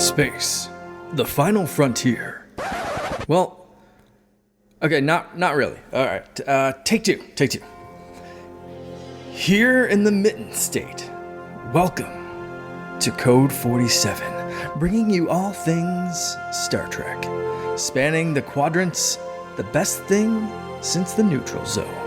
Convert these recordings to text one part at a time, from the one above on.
Space, the final frontier. Well, okay, not really. All right, take two. Here in the Mitten State, welcome to Code 47, bringing you all things Star Trek, spanning the quadrants, the best thing since the neutral zone.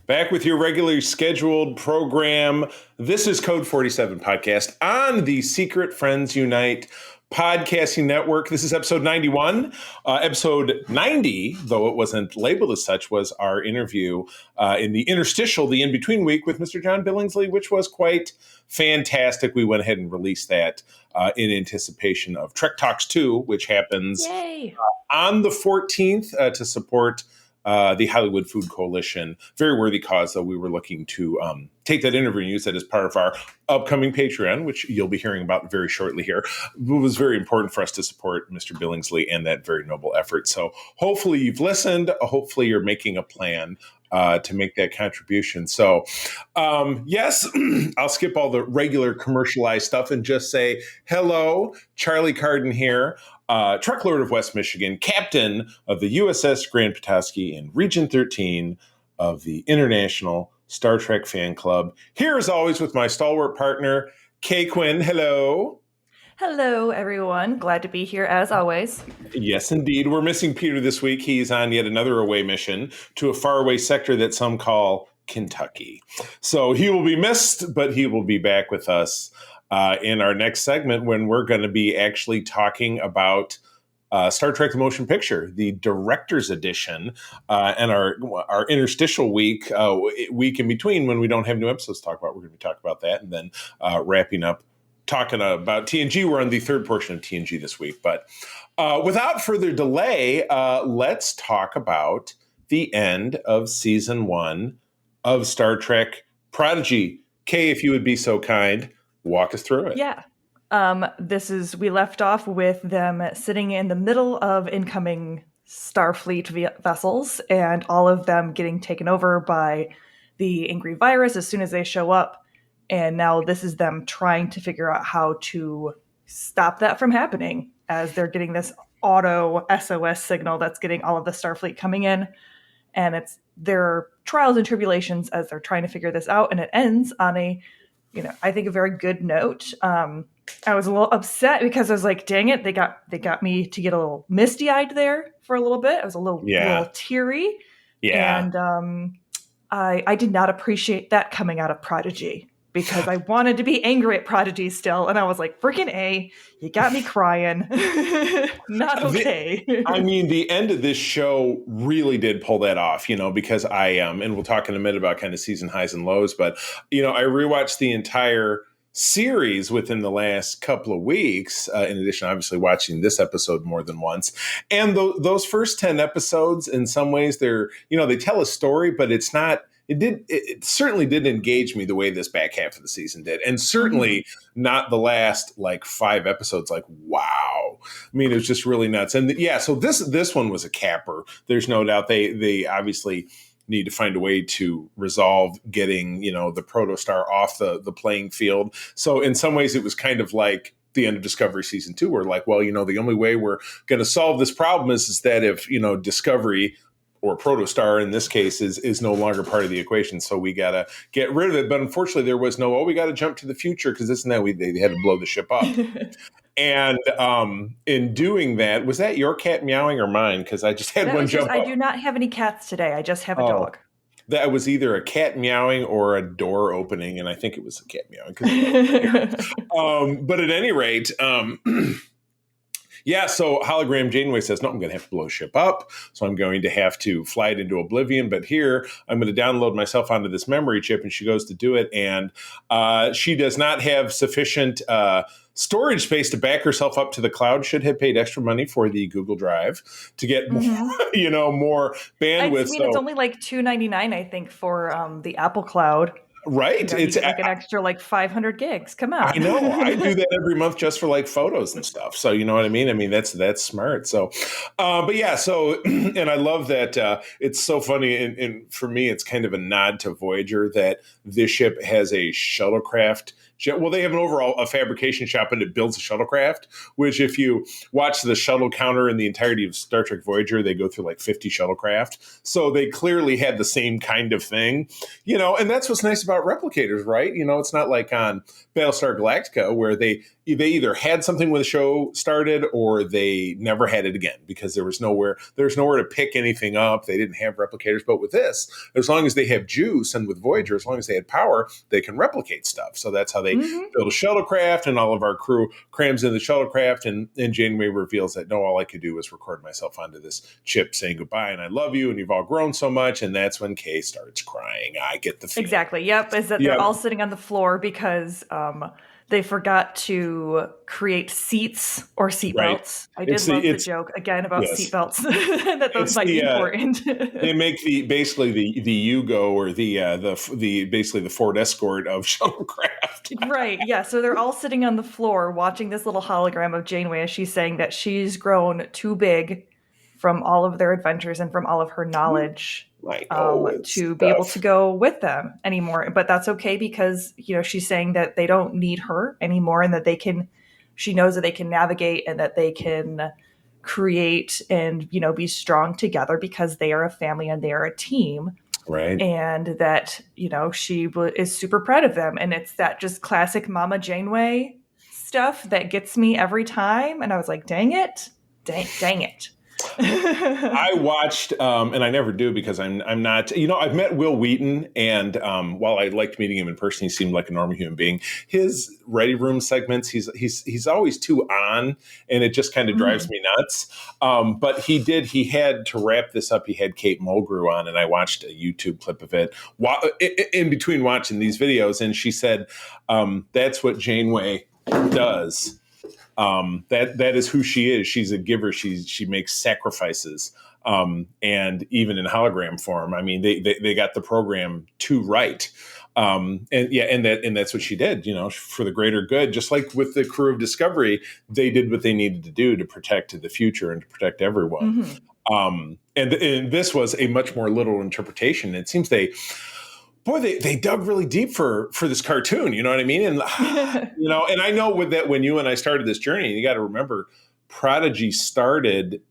Back with your regularly scheduled program. This is Code 47 podcast on the Secret Friends Unite podcasting network. This is episode 91. Episode 90, though it wasn't labeled as such, was our interview in the interstitial, the in-between week with Mr. John Billingsley, which was quite fantastic. We went ahead and released that in anticipation of Trek Talks 2, which happens on the 14th to support the Hollywood Food Coalition. Very worthy cause, though. We were looking to take that interview and use that as part of our upcoming Patreon, which you'll be hearing about very shortly here. It was very important for us to support Mr. Billingsley and that very noble effort. So hopefully you've listened. Hopefully you're making a plan to make that contribution. So, yes, I'll skip all the regular commercialized stuff and just say, hello, Charlie Carden here. Trek Lord of West Michigan, captain of the USS Grand Petoskey in Region 13 of the International Star Trek Fan Club. Here, as always, with my stalwart partner, Kay Quinn. Hello. Hello, everyone. Glad to be here, as always. Yes, indeed. We're missing Peter this week. He's on yet another away mission to a faraway sector that some call Kentucky. So he will be missed, but he will be back with us in our next segment when we're going to be actually talking about Star Trek: The Motion Picture, the director's edition, and our interstitial week in between when we don't have new episodes to talk about. We're going to be talking about that and then wrapping up talking about TNG. We're on the third portion of TNG this week. But without further delay, let's talk about the end of season 1 of Star Trek Prodigy. Kay, if you would be so kind, walk us through it. Yeah. We left off with them sitting in the middle of incoming Starfleet vessels and all of them getting taken over by the angry virus as soon as they show up. And now this is them trying to figure out how to stop that from happening as they're getting this auto SOS signal that's getting all of the Starfleet coming in. And it's their trials and tribulations as they're trying to figure this out. And it ends on I think a very good note. I was a little upset because I was like, dang it, they got me to get a little misty-eyed there for a little bit. I was a little teary. Yeah. And I did not appreciate that coming out of Prodigy because I wanted to be angry at Prodigy still. And I was like, freaking A, you got me crying. Not okay. The end of this show really did pull that off, because I and we'll talk in a minute about kind of season highs and lows, but, I rewatched the entire series within the last couple of weeks, in addition, obviously, watching this episode more than once. And those first 10 episodes, in some ways, they're, they tell a story, but it's not, it certainly didn't engage me the way this back half of the season did. And certainly not the last 5 episodes. Wow. It was just really nuts. And so this one was a capper. There's no doubt they obviously need to find a way to resolve getting, the protostar off the playing field. So in some ways it was kind of like the end of Discovery season 2. We're like, well, the only way we're going to solve this problem is that if, Discovery or protostar in this case is no longer part of the equation. So we got to get rid of it. But unfortunately there was no, we got to jump to the future because this and that they had to blow the ship up. And in doing that, was that your cat meowing or mine? Because I just had one jump up. I do not have any cats today. I just have a dog. That was either a cat meowing or a door opening. And I think it was a cat meowing. But at any rate, so Hologram Janeway says, no, I'm going to have to blow the ship up. So I'm going to have to fly it into oblivion. But here, I'm going to download myself onto this memory chip. And she goes to do it. And she does not have sufficient storage space to back herself up to the cloud. Should have paid extra money for the Google Drive to get more, more bandwidth. It's only like $2.99, I think, for the Apple Cloud. Right. You get like an extra like 500 gigs. Come on. I know. I do that every month just for like photos and stuff. So you know what I mean? I mean, that's smart. So, but yeah, so, and I love that it's so funny. And for me, it's kind of a nod to Voyager that this ship has a shuttlecraft. Well, they have a fabrication shop and it builds a shuttlecraft, which if you watch the shuttle counter in the entirety of Star Trek Voyager, they go through like 50 shuttlecraft. So they clearly had the same kind of thing, and that's what's nice about replicators, right? It's not like on Battlestar Galactica where they either had something when the show started or they never had it again because there's nowhere to pick anything up. They didn't have replicators. But with this, as long as they have juice, and with Voyager, as long as they had power, they can replicate stuff. So that's how they build a shuttlecraft, and all of our crew crams in the shuttlecraft, and Janeway reveals that, no, all I could do was record myself onto this chip saying goodbye and I love you and you've all grown so much. And that's when Kay starts crying. I get the feeling. Exactly. Yep. Is that they're all sitting on the floor because they forgot to create seats or seatbelts. Right. I did love the joke again about seatbelts that those might be important. They make basically the Yugo or the basically the Ford Escort of shuttlecraft. Right. Yeah. So they're all sitting on the floor watching this little hologram of Janeway as she's saying that she's grown too big from all of their adventures and from all of her knowledge. To be able to go with them anymore. But that's okay because, she's saying that they don't need her anymore and that she knows that they can navigate and that they can create and, be strong together because they are a family and they are a team. Right. And that, she is super proud of them. And it's that just classic Mama Janeway stuff that gets me every time. And I was like, dang it. I watched, and I never do because I'm not, I've met Will Wheaton, and while I liked meeting him in person, he seemed like a normal human being. His Ready Room segments, he's always too on, and it just kind of drives me nuts. But he had to wrap this up. He had Kate Mulgrew on, and I watched a YouTube clip of it in between watching these videos, and she said, that's what Janeway does. That is who she is. She's a giver. She makes sacrifices. And even in hologram form, I mean, they got the program to right. And that's what she did, for the greater good, just like with the crew of Discovery, they did what they needed to do to protect the future and to protect everyone. And this was a much more literal interpretation. It seems they dug really deep for this cartoon, you know what I mean? And, and I know with that, when you and I started this journey, you got to remember Prodigy started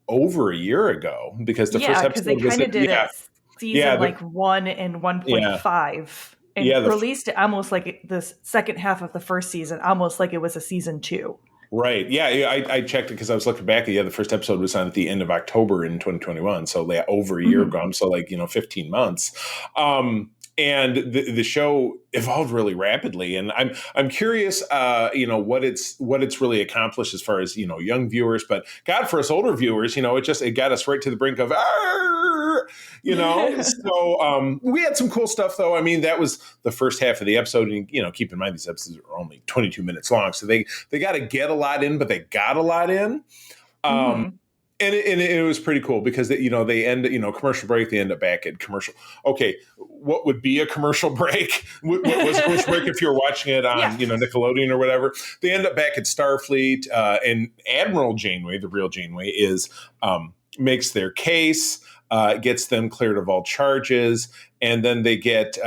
over a year ago because the first episode they kind of did it season 1 and 1.5 and released it almost like the second half of the first season, almost like it was a season 2. Right. Yeah. I checked it because I was looking back. The first episode was on at the end of October in 2021. So over a year ago. So 15 months. And the show evolved really rapidly. And I'm curious, what it's really accomplished as far as, young viewers, but God, for us older viewers, it got us right to the brink of, so we had some cool stuff though. I mean, that was the first half of the episode, and keep in mind these episodes are only 22 minutes long, so they got to get a lot in, but they got a lot in. And it was pretty cool because they end commercial break, they end up back at commercial. Okay, what would be a commercial break? What was a commercial break if you were watching it on Nickelodeon or whatever? They end up back at Starfleet, and Admiral Janeway, the real Janeway, makes their case. Gets them cleared of all charges, and then they get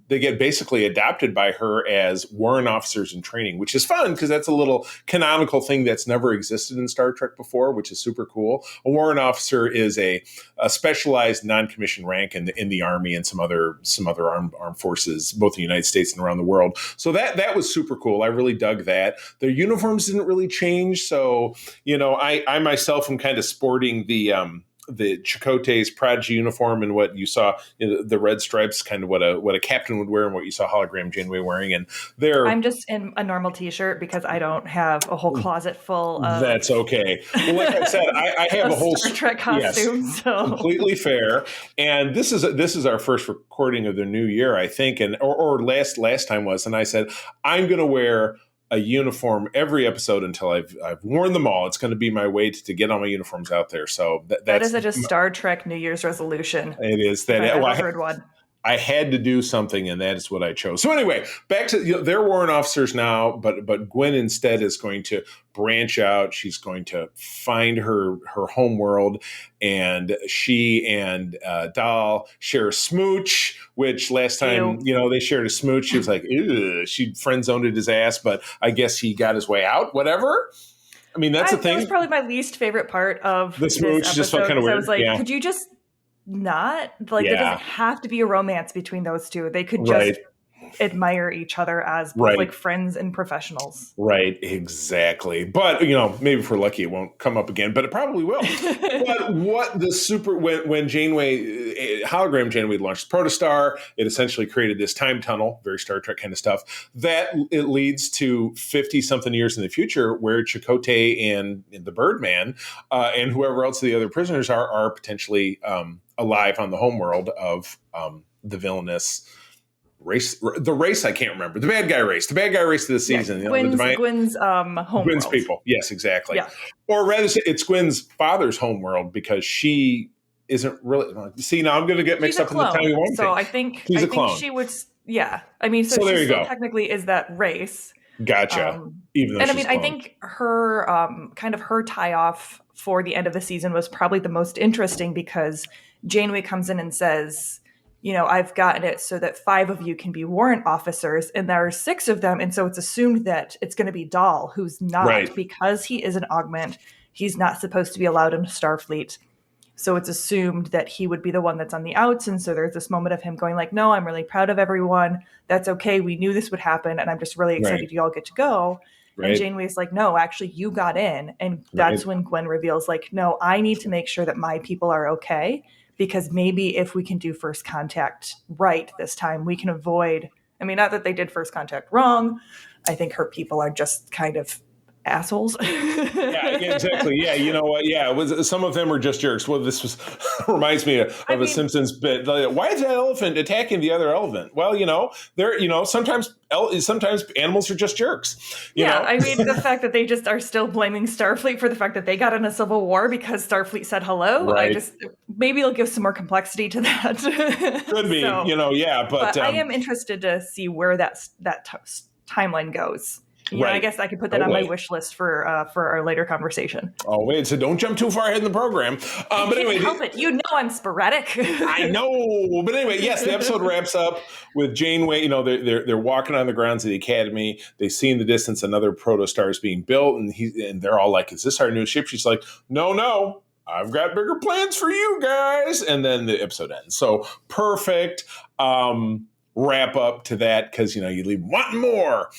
basically adopted by her as warrant officers in training, which is fun because that's a little canonical thing that's never existed in Star Trek before, which is super cool. A warrant officer is a specialized non-commissioned rank in the Army and some other armed forces, both in the United States and around the world. So that was super cool. I really dug that. Their uniforms didn't really change, so I myself am kind of sporting the Chakotay's Prodigy uniform and what you saw, the red stripes, kind of what a captain would wear, and what you saw hologram Janeway wearing. And I'm just in a normal T-shirt because I don't have a whole closet full of. That's okay. Well, like I said, I have a whole Star Trek costume. Yes, so completely fair. And this is our first recording of the new year, I think, and or last time was. And I said I'm going to wear a uniform every episode until I've worn them all. It's going to be my way to get all my uniforms out there. So that is a Star Trek New Year's resolution. It is that. I've heard one. I had to do something, and that is what I chose. So anyway, back to they're warrant officers now, but Gwen instead is going to branch out. She's going to find her home world, and she and Dahl share a smooch. Which last time they shared a smooch, she was like, ew, she friend zoned his ass, but I guess he got his way out. Whatever. I mean, that's the thing. That was probably my least favorite part of the smooch. This just felt kind of episode. weird. I was like, could you just not there doesn't have to be a romance between those two. They could just admire each other as both like friends and professionals. Right, exactly. But maybe if we're lucky, it won't come up again. But it probably will. But what when Janeway hologram Janeway launched Protostar, it essentially created this time tunnel, very Star Trek kind of stuff. That it leads to 50-something years in the future, where Chakotay and the Birdman and whoever else the other prisoners are potentially alive on the homeworld of the villainous race. The race I can't remember. The bad guy race of the season. Gwen's home Gwen's world. people. Yes, exactly. Yeah. Or rather, it's Gwen's father's homeworld, because she isn't really. See, now I'm going to get mixed up in the Timey Wimey. So I think she's a clone. She would. Yeah. I mean, so there she you still go. technically is that race. Gotcha. Even though and I she's mean, I think her kind of her tie off for the end of the season was probably the most interesting, because Janeway comes in and says, I've gotten it so that 5 of you can be warrant officers, and there are 6 of them. And so it's assumed that it's going to be Dahl, who's not, because he is an augment. He's not supposed to be allowed into Starfleet. So it's assumed that he would be the one that's on the outs. And so there's this moment of him going like, no, I'm really proud of everyone. That's okay. We knew this would happen. And I'm just really excited you all get to go. Right. And Janeway's like, no, actually you got in. And that's when Gwen reveals like, no, I need to make sure that my people are okay. Because maybe if we can do first contact right this time, we can avoid, I mean, not that they did first contact wrong. I think her people are just kind of assholes. Yeah, exactly. Yeah, you know what? Yeah, some of them are just jerks. Well, this reminds me of a Simpsons bit. Why is that elephant attacking the other elephant? Well, sometimes animals are just jerks. You know? I mean, the fact that they just are still blaming Starfleet for the fact that they got in a civil war because Starfleet said hello. Right. Maybe it'll give some more complexity to that. Could be, but I am interested to see where that timeline goes. I guess I could put that on my wish list for our later conversation. Oh, wait, so don't jump too far ahead in the program. But anyway, help it. I'm sporadic. I know. But anyway, yes, the episode wraps up with Janeway. They're walking on the grounds of the Academy. They see in the distance another protostar is being built, and they're all like, is this our new ship? She's like, no. I've got bigger plans for you guys. And then the episode ends. So perfect wrap up to that, because, you leave wanting more.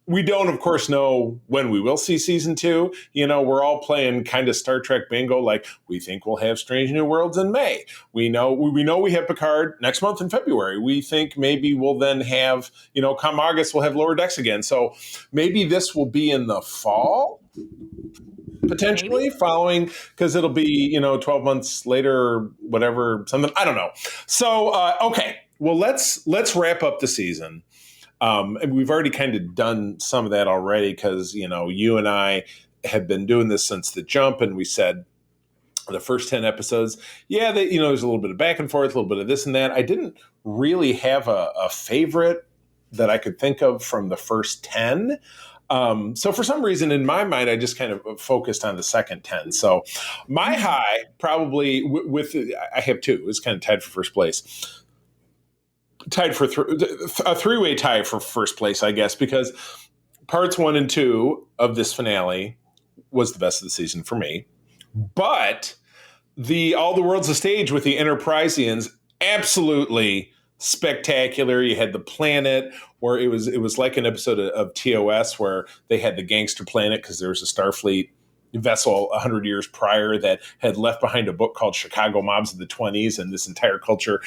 We don't, of course, know when we will see season 2. We're all playing kind of Star Trek bingo. Like, we think we'll have Strange New Worlds in May. We know we have Picard next month in February. We think maybe we'll then have, come August, we'll have Lower Decks again. So maybe this will be in the fall, potentially following, because it'll be, 12 months later or whatever, something. I don't know. So, okay. Well, let's wrap up the season. And we've already kind of done some of that already, because, you and I have been doing this since the jump, and we said the first 10 episodes, there's a little bit of back and forth, a little bit of this and that. I didn't really have a favorite that I could think of from the first 10. So for some reason in my mind, I just kind of focused on the second 10. So my high probably I have 2. It's kind of tied for first place. Tied for a 3-way tie for first place, I guess, because parts 1 and 2 of this finale was the best of the season for me. But All the World's a Stage with the Enterpriseians, absolutely spectacular. You had the planet where it was like an episode of TOS where they had the gangster planet, because there was a Starfleet vessel 100 years prior that had left behind a book called Chicago Mobs of the 20s, and this entire culture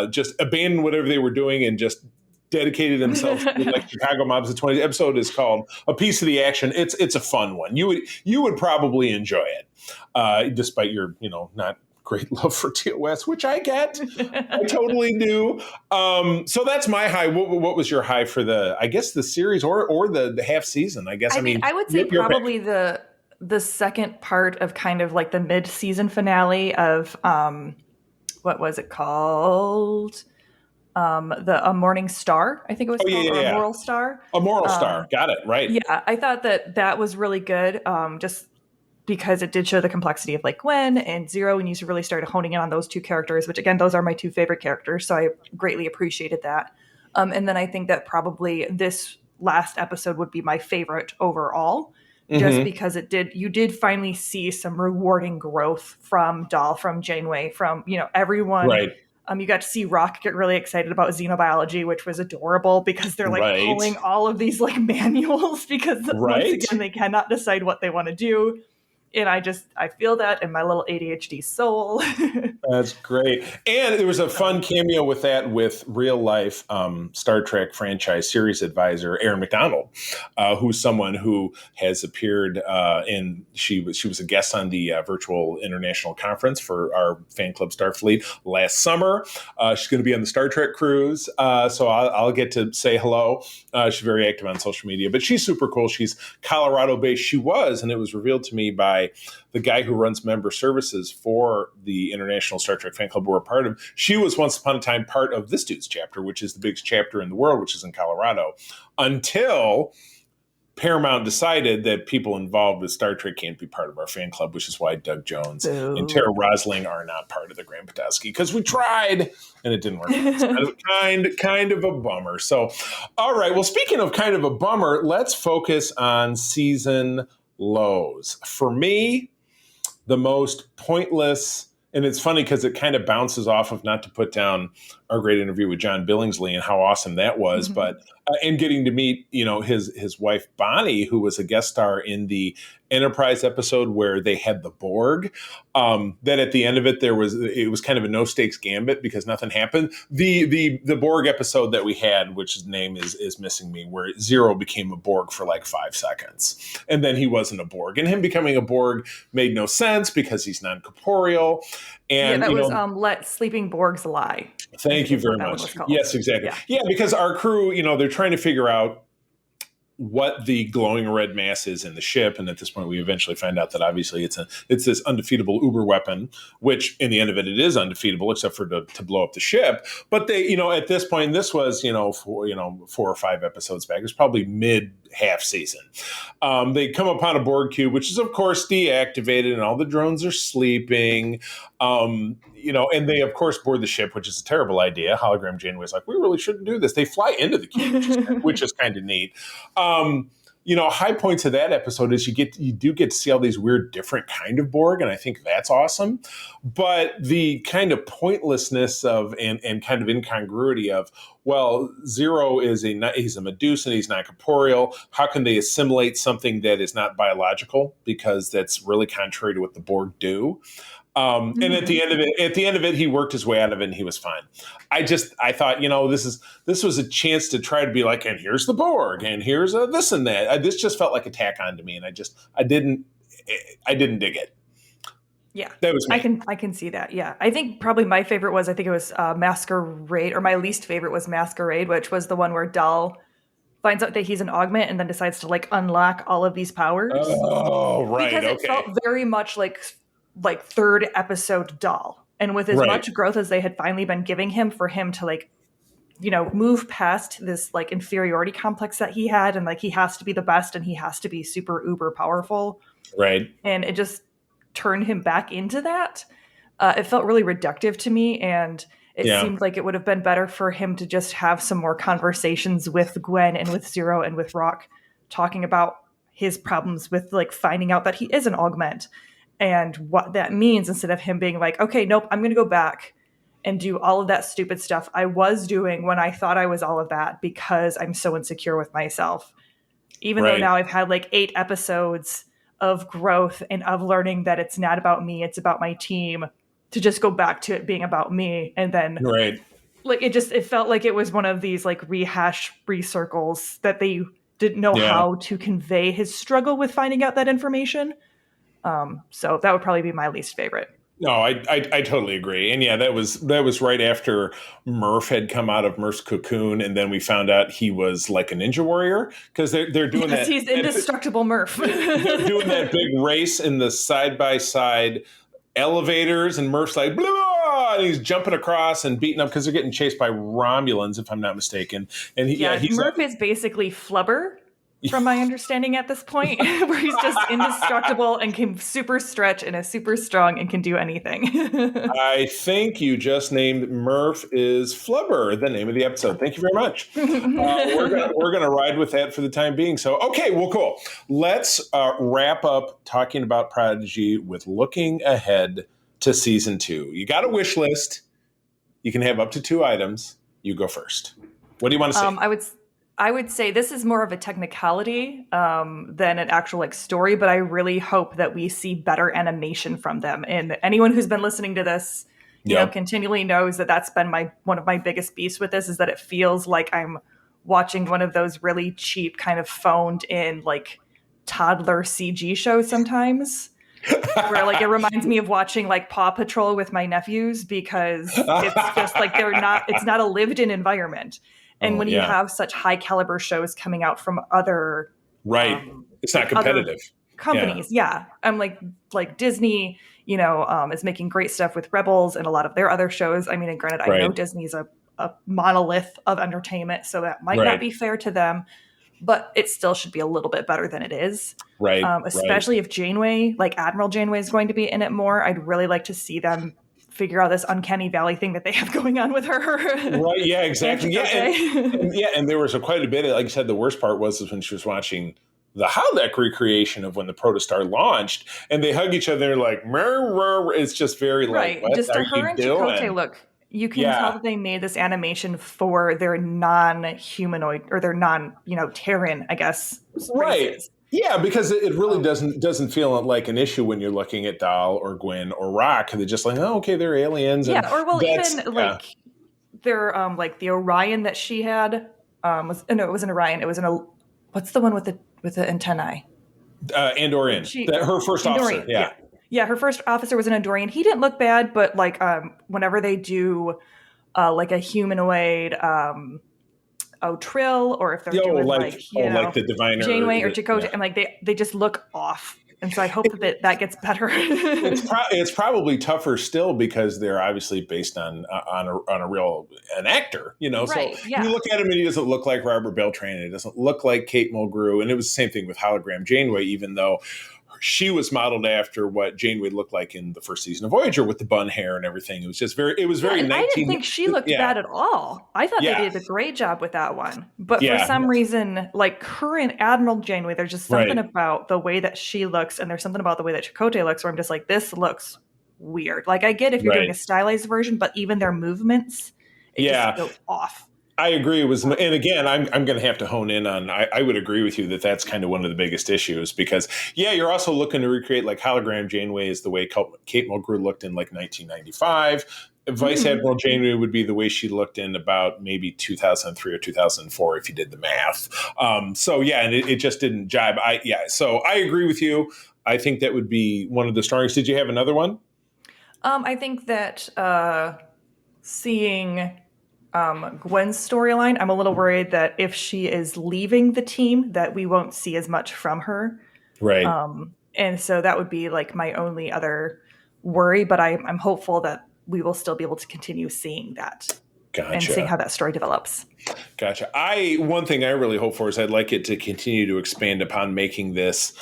just abandoned whatever they were doing and just dedicated themselves to like Chicago Mobs of the 20s. The episode is called A Piece of the Action. It's a fun one. You would probably enjoy it, despite your not great love for TOS, which I get. I totally do. So that's my high. What was your high for the series or the half season? I guess. I mean, I would say probably the second part of kind of like the mid-season finale of what was it called? A Morning Star, I think it was Oh, yeah, called, yeah, or a yeah. Moral Star. A moral star. Got it. Right. Yeah, I thought that was really good. Just because it did show the complexity of like Gwen and Zero, and you really started honing in on those two characters, which again, those are my two favorite characters. So I greatly appreciated that. And then I think that probably this last episode would be my favorite overall, just Mm-hmm. because you did finally see some rewarding growth from Doll, from Janeway, from, everyone. Right. You got to see Rock get really excited about xenobiology, which was adorable because they're like Right. pulling all of these like manuals because once Right. again they cannot decide what they want to do. And I feel that in my little ADHD soul. That's great. And there was a fun cameo with that with real life Star Trek franchise series advisor Aaron McDonald, who's someone who has appeared in. She was a guest on the virtual international conference for our fan club Starfleet last summer. She's going to be on the Star Trek cruise, so I'll get to say hello. She's very active on social media, but she's super cool. She's Colorado based. She was, and it was revealed to me by the guy who runs member services for the International Star Trek Fan Club we're a part of. She was once upon a time part of this dude's chapter, which is the biggest chapter in the world, which is in Colorado, until Paramount decided that people involved with Star Trek can't be part of our fan club, which is why Doug Jones and Tara Rosling are not part of the Grand Petoskey, because we tried and it didn't work. It's kind of a bummer. So, all right. Well, speaking of kind of a bummer, let's focus on season lows. For me, the most pointless, and it's funny because it kind of bounces off of, not to put down our great interview with John Billingsley and how awesome that was, but and getting to meet his wife Bonnie, who was a guest star in the Enterprise episode where they had the Borg. Then at the end of it, it was kind of a no stakes gambit because nothing happened. The Borg episode that we had, which his name is missing me, where Zero became a Borg for like 5 seconds, and then he wasn't a Borg, and him becoming a Borg made no sense because he's non-corporeal. And that was Let Sleeping Borgs Lie. Thank you very much. Yes, exactly. Yeah, because our crew, they're trying to figure out what the glowing red mass is in the ship, and at this point we eventually find out that obviously it's this undefeatable uber weapon, which in the end of it is undefeatable except for to blow up the ship. But they, at this point, and this was 4 or 5 episodes back, it was probably mid half season, they come upon a Borg cube, which is of course deactivated, and all the drones are sleeping, and they of course board the ship, which is a terrible idea. Hologram Janeway's like, we really shouldn't do this. They fly into the cube, which is kind of neat. High points of that episode is you do get to see all these weird different kind of Borg, and I think that's awesome. But the kind of pointlessness of and kind of incongruity of, well, Zero he's a Medusan, he's not corporeal. How can they assimilate something that is not biological? Because that's really contrary to what the Borg do. And at the end of it, he worked his way out of it and he was fine. I thought, this was a chance to try to be like, and here's the Borg, and here's this and that. This just felt like a tack on to me, and I didn't dig it. Yeah, that was me. I can see that. Yeah, I think probably my favorite was, Masquerade, or my least favorite was Masquerade, which was the one where Dal finds out that he's an augment and then decides to like unlock all of these powers. Oh, right. Because it felt very much like third episode Doll, and with as much growth as they had finally been giving him, for him to like move past this like inferiority complex that he had, and like he has to be the best and he has to be super uber powerful, right? And it just turned him back into that. It felt really reductive to me, and it seemed like it would have been better for him to just have some more conversations with Gwen and with Zero and with Rock, talking about his problems with like finding out that he is an augment and what that means, instead of him being like, okay, nope, I'm going to go back and do all of that stupid stuff I was doing when I thought I was all of that, because I'm so insecure with myself. Even though now I've had like 8 episodes of growth and of learning that it's not about me, it's about my team, to just go back to it being about me. And then like, it felt like it was one of these like rehash recircles that they didn't know how to convey his struggle with finding out that information. So that would probably be my least favorite. No, I totally agree. And that was right after Murph had come out of Murph's cocoon, and then we found out he was like a ninja warrior, because they're doing that. He's indestructible Murph. They're doing that big race in the side-by-side elevators, and Murph's like, blah, oh, and he's jumping across and beating up because they're getting chased by Romulans, if I'm not mistaken. And he's Murph is basically Flubber, from my understanding at this point, where he's just indestructible and can super stretch and is super strong and can do anything. I think you just named Murph is Flubber, the name of the episode. Thank you very much. We're gonna ride with that for the time being. So, okay, well, cool. Let's wrap up talking about Prodigy with looking ahead to season 2. You got a wish list. You can have up to 2 items. You go first. What do you want to say? I would say this is more of a technicality than an actual story, but I really hope that we see better animation from them. And anyone who's been listening to this, you know, continually knows that that's been one of my biggest beefs with this, is that it feels like I'm watching one of those really cheap kind of phoned in like toddler CG shows sometimes. Where like it reminds me of watching like Paw Patrol with my nephews, because it's just like it's not a lived in environment. And when you have such high caliber shows coming out from other it's not competitive companies. I'm like Disney, you know, is making great stuff with Rebels and a lot of their other shows. I mean, and granted, I know Disney's a monolith of entertainment, so that might not be fair to them, but it still should be a little bit better than it is. Especially if Janeway, like Admiral Janeway, is going to be in it more. I'd really like to see them figure out this uncanny valley thing that they have going on with her. Right. Yeah, exactly. And there was quite a bit of, like you said, the worst part was when she was watching the holodeck recreation of when the Protostar launched and they hug each other like, it's just very like, what just are her you and doing? Chakotay look. You can tell that they made this animation for their non-humanoid or their Terran, I guess. Races. Yeah, because it really doesn't feel like an issue when you're looking at Dal or Gwyn or Rock. They're just like, oh, okay, they're aliens. Yeah, even like they're like the Orion that she had it wasn't Orion. It was what's the one with the antennae? Andorian. Her first officer. Yeah, her first officer was an Andorian. He didn't look bad, but like whenever they do like a humanoid Trill, or if they're doing like the diviner Janeway or Chakotay, and like they just look off. And so I hope that gets better. It's probably tougher still because they're obviously based on an actor, you know. So you look at him and he doesn't look like Robert Beltran. It doesn't look like Kate Mulgrew, and it was the same thing with hologram Janeway, even though she was modeled after what Janeway looked like in the first season of Voyager with the bun hair and everything. It was just very. I didn't think she looked bad at all. I thought they did a great job with that one. But for some reason, like current Admiral Janeway, there's just something about the way that she looks, and there's something about the way that Chakotay looks, where I'm just like, this looks weird. Like I get if you're doing a stylized version, but even their movements, it just feels off. I agree. And again, I'm going to have to hone in on, I would agree with you that that's kind of one of the biggest issues because, you're also looking to recreate like hologram Janeway is the way Kate Mulgrew looked in like 1995. Vice Admiral Janeway would be the way she looked in about maybe 2003 or 2004 if you did the math. And it just didn't jibe. So I agree with you. I think that would be one of the strongest. Did you have another one? I think that seeing Gwen's storyline, I'm a little worried that if she is leaving the team, that we won't see as much from her. Right. And so that would be like my only other worry, but I'm hopeful that we will still be able to continue seeing that. Gotcha. And seeing how that story develops. Gotcha. One thing I really hope for is I'd like it to continue to expand upon making this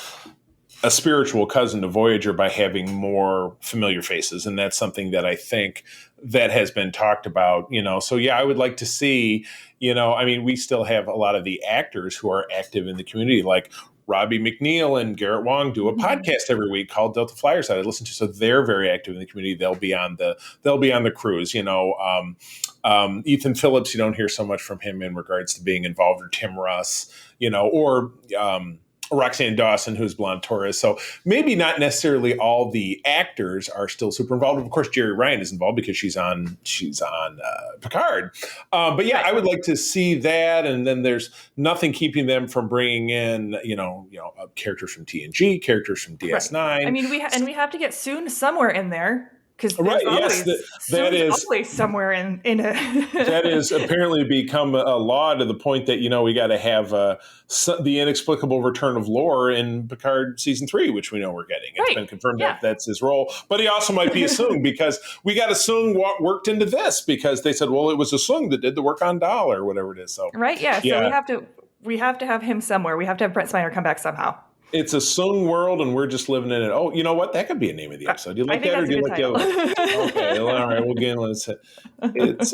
a spiritual cousin to Voyager by having more familiar faces. And that's something that I think that has been talked about, So I would like to see, we still have a lot of the actors who are active in the community, like Robbie McNeil and Garrett Wong do a podcast every week called Delta Flyers that I listen to. So they're very active in the community. They'll be on the cruise, Ethan Phillips, you don't hear so much from him in regards to being involved, or Tim Russ, or Roxanne Dawson, who's Blonde Torres. So maybe not necessarily all the actors are still super involved. Of course, Jerry Ryan is involved because she's on Picard. I would like to see that. And then there's nothing keeping them from bringing in, characters from TNG, characters from DS9. Right. I mean, we have to get Soon somewhere in there. Because Right. there's Yes. always That Soong's is always somewhere in a that is apparently become a law to the point that we got to have the inexplicable return of Lore in Picard season 3, which we know we're getting. It's right. been confirmed Yeah. that that's his role, but he also might be a Soong because we got a Soong worked into this because they said, well, it was a Soong that did the work on Dal or whatever it is. So Right. Yeah. So we have to have him somewhere. We have to have Brent Spiner come back somehow. it's a Soong world, and we're just living in it. Oh, you know what? That could be a name of the episode. Do you like that, or do you like the other one? Okay, well, all right. Well, again, let's say it's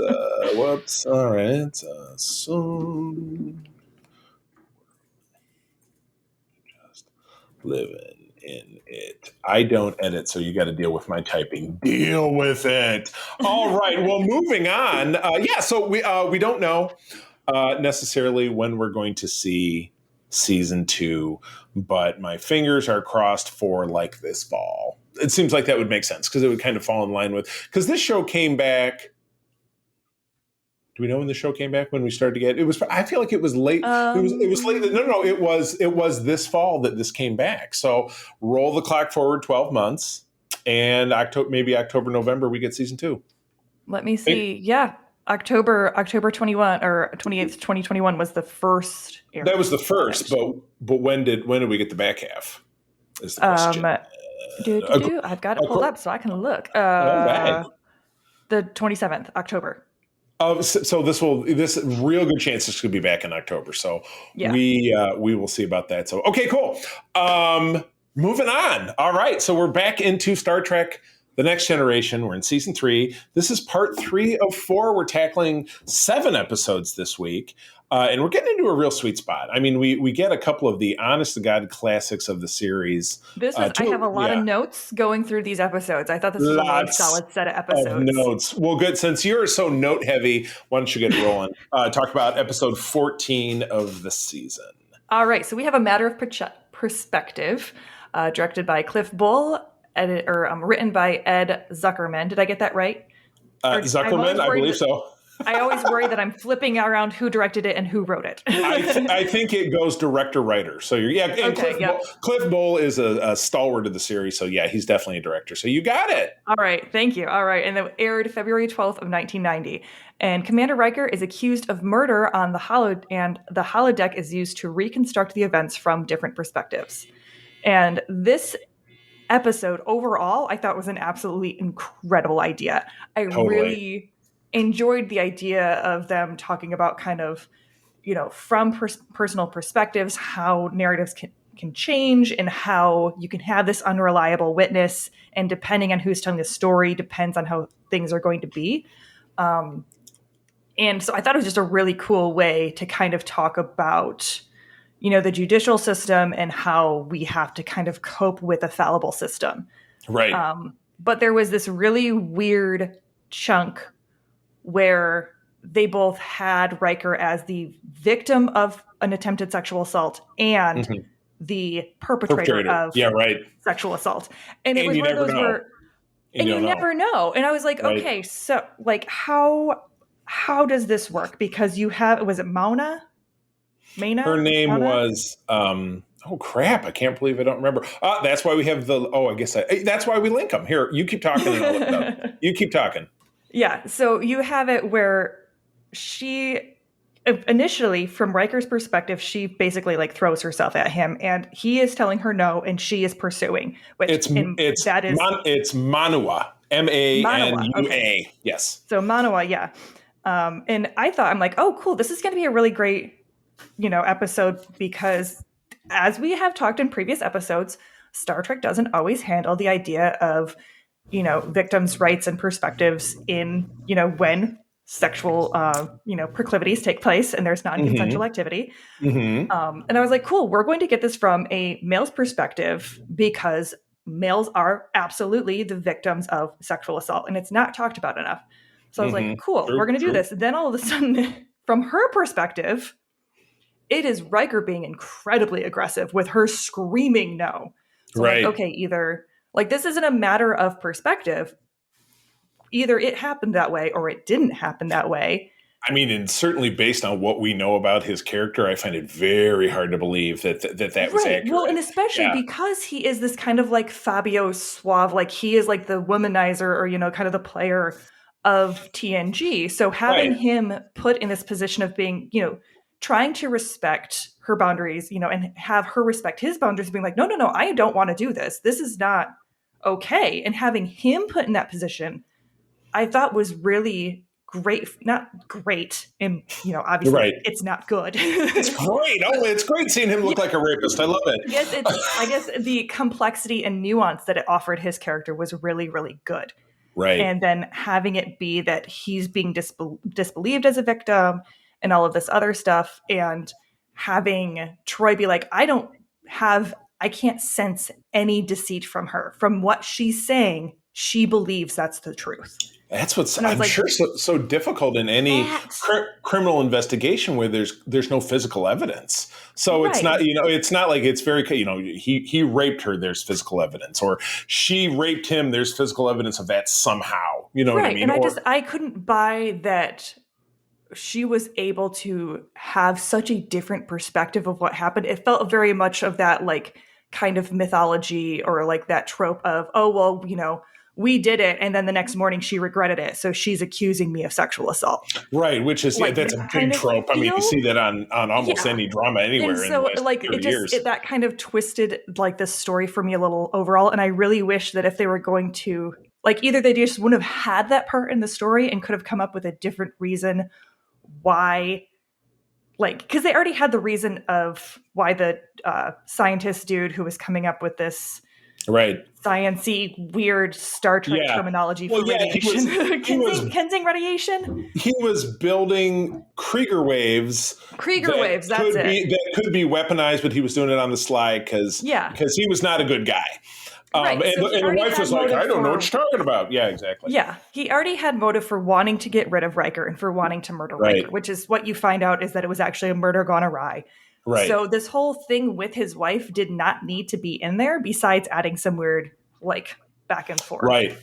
whoops. All right, it's Soong. Just living in it. I don't edit, so you got to deal with my typing. Deal with it. All right. Well, moving on. So we don't know necessarily when we're going to see season 2, but my fingers are crossed for like this fall. It seems like that would make sense because it would kind of fall in line with, because this show came back. Do we know when the show came back? When we started to get it was? I feel like it was late. It was late. No. It was this fall that this came back. So roll the clock forward 12 months, and October, November, we get season 2. Let me see. Yeah. October 21 or 28th, 2021 was the first airing. That was the first, but when did we get the back half? Is the question. I've got it pulled up so I can look. Right. The 27th October. So this real good chance this could be back in October. So yeah. we will see about that. So okay, cool. Moving on. All right, so we're back into Star Trek: The Next Generation. We're in season 3. This is part 3 of 4. We're tackling 7 episodes this week. And we're getting into a real sweet spot. I mean, we get a couple of the honest-to-God classics of the series. I have a lot of notes going through these episodes. I thought this was a really solid set of episodes. Of notes. Well, good. Since you're so note-heavy, why don't you get rolling? Talk about episode 14 of the season. All right. So we have A Matter of Perspective, directed by Cliff Bull, written by Ed Zuckerman. Did I get that right? Zuckerman, I believe so. I always worry that I'm flipping around who directed it and who wrote it. I think it goes director-writer. So Cliff Bull is a stalwart of the series. So yeah, he's definitely a director. So you got it. All right, thank you. All right, and it aired February 12th of 1990. And Commander Riker is accused of murder on the holodeck is used to reconstruct the events from different perspectives. And this episode overall, I thought was an absolutely incredible idea. I really enjoyed the idea of them talking about kind of, from personal perspectives, how narratives can change and how you can have this unreliable witness. And depending on who's telling the story depends on how things are going to be. And so I thought it was just a really cool way to kind of talk about, the judicial system and how we have to kind of cope with a fallible system. Right. But there was this really weird chunk where they both had Riker as the victim of an attempted sexual assault and the perpetrator of sexual assault. And it was one of those where, and you never know. And I was like, okay, so like how does this work? Because was it Mona? Her name was, oh crap, I can't believe I don't remember. That's why we have that's why we link them. Here, you keep talking and I'll look it up. You keep talking. Yeah, so you have it where she, initially, from Riker's perspective, she basically like throws herself at him, and he is telling her no, and she is pursuing. Which it's Manua, Manua. Okay. Yes. So Manua, yeah. And I'm like, oh, cool. This is going to be a really great, episode because, as we have talked in previous episodes, Star Trek doesn't always handle the idea of victims' rights and perspectives in, when sexual, proclivities take place and there's non-consensual activity. And I was like, cool, we're going to get this from a male's perspective because males are absolutely the victims of sexual assault and it's not talked about enough. So I was like, cool, we're going to do this. Then all of a sudden, from her perspective, it is Riker being incredibly aggressive with her screaming no. So like, okay, either like this isn't a matter of perspective. Either it happened that way or it didn't happen that way. I mean, and certainly based on what we know about his character, I find it very hard to believe that was Right. Well, and accurate. especially Yeah, because he is this kind of like Fabio Suave, like he is like the womanizer or, kind of the player of TNG. So having right, him put in this position of being, trying to respect her boundaries, and have her respect his boundaries, being like, no, no, no, I don't want to do this. This is not okay. And having him put in that position, I thought was really great. Not great. And, obviously right. it's not good. It's great. Oh, it's great seeing him look like a rapist. I love it. I guess the complexity and nuance that it offered his character was really, really good. Right. And then having it be that he's being disbelieved as a victim and all of this other stuff, and having Troy be like, I can't sense any deceit from her. From what she's saying, she believes that's the truth. That's what's And I was I'm like, sure so difficult in any that criminal investigation where there's no physical evidence. So it's right. not it's not like it's very he raped her. There's physical evidence, or she raped him. There's physical evidence of that somehow. You know what I Right. mean? And Or I couldn't buy that she was able to have such a different perspective of what happened. It felt very much of that like kind of mythology or like that trope of, oh, well, we did it. And then the next morning she regretted it. So she's accusing me of sexual assault. right, which is Like that's a that big kind of trope. I mean, you feel. see that on almost Yeah. any drama And anywhere in the so last like 30 years. that kind of twisted like the story for me a little overall. And I really wish that if they were going to like either they just wouldn't have had that part in the story and could have come up with a different reason why, like, because they already had the reason of why the scientist dude who was coming up with this Right. science-y weird Star Trek Yeah. terminology Well, for yeah, radiation. he was Kensing radiation? he was building Krieger waves Krieger waves, that's it. that could be weaponized, but he was doing it on the sly Yeah. because he was not a good guy. Right, And, so he and the already wife had was like, motive I don't know for- what you're talking about. Yeah, exactly. Yeah, he already had motive for wanting to get rid of Riker and for wanting to murder Right. Riker, which is what you find out is that it was actually a murder gone awry. Right. So this whole thing with his wife did not need to be in there besides adding some weird, like, back and forth. Right.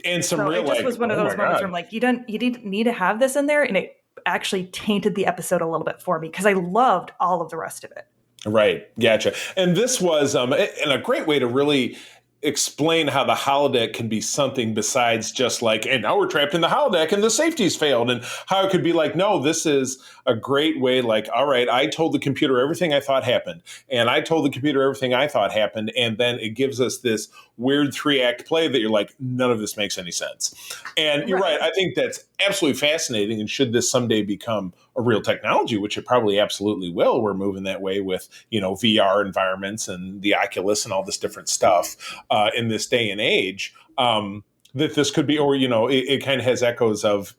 And some So real it just like, was one of oh those my moments God. where I'm like, you didn't need to have this in there, and it actually tainted the episode a little bit for me because I loved all of the rest of it. Right. Gotcha. And this was and a great way to really explain how the holodeck can be something besides just like, and now we're trapped in the holodeck and the safety's failed, and how it could be like, no, this is a great way, like, all right, I told the computer everything I thought happened, and I told the computer everything I thought happened, and then it gives us this weird 3-act play that you're like, none of this makes any sense. And you're right. I think that's absolutely fascinating, and should this someday become a real technology, which it probably absolutely will, we're moving that way with, VR environments and the Oculus and all this different stuff in this day and age, that this could be, or, it kind of has echoes of,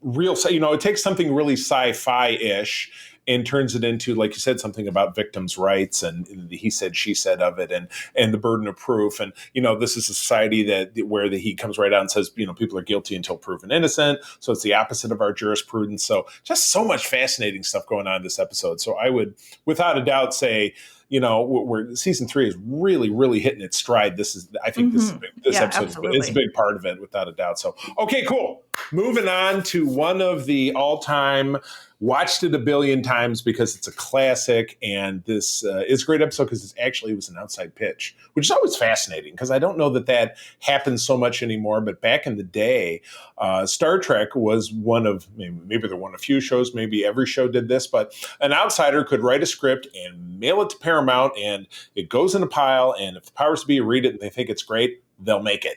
real, it takes something really sci-fi-ish and turns it into, like you said, something about victims' rights and the he said, she said of it, and the burden of proof. And, this is a society where he comes right out and says, people are guilty until proven innocent. So it's the opposite of our jurisprudence. So just so much fascinating stuff going on in this episode. So I would, without a doubt, say, where season 3 is really, really hitting its stride. I think this episode is a big part of it, without a doubt. So, okay, cool. Moving on to one of the all-time, watched it a billion times because it's a classic, and this is a great episode because it was an outside pitch, which is always fascinating because I don't know that happens so much anymore. But back in the day, Star Trek was one of maybe they're one of few shows, maybe every show did this, but an outsider could write a script and mail it to Paramount, and it goes in a pile. And if the powers to be read it and they think it's great, they'll make it.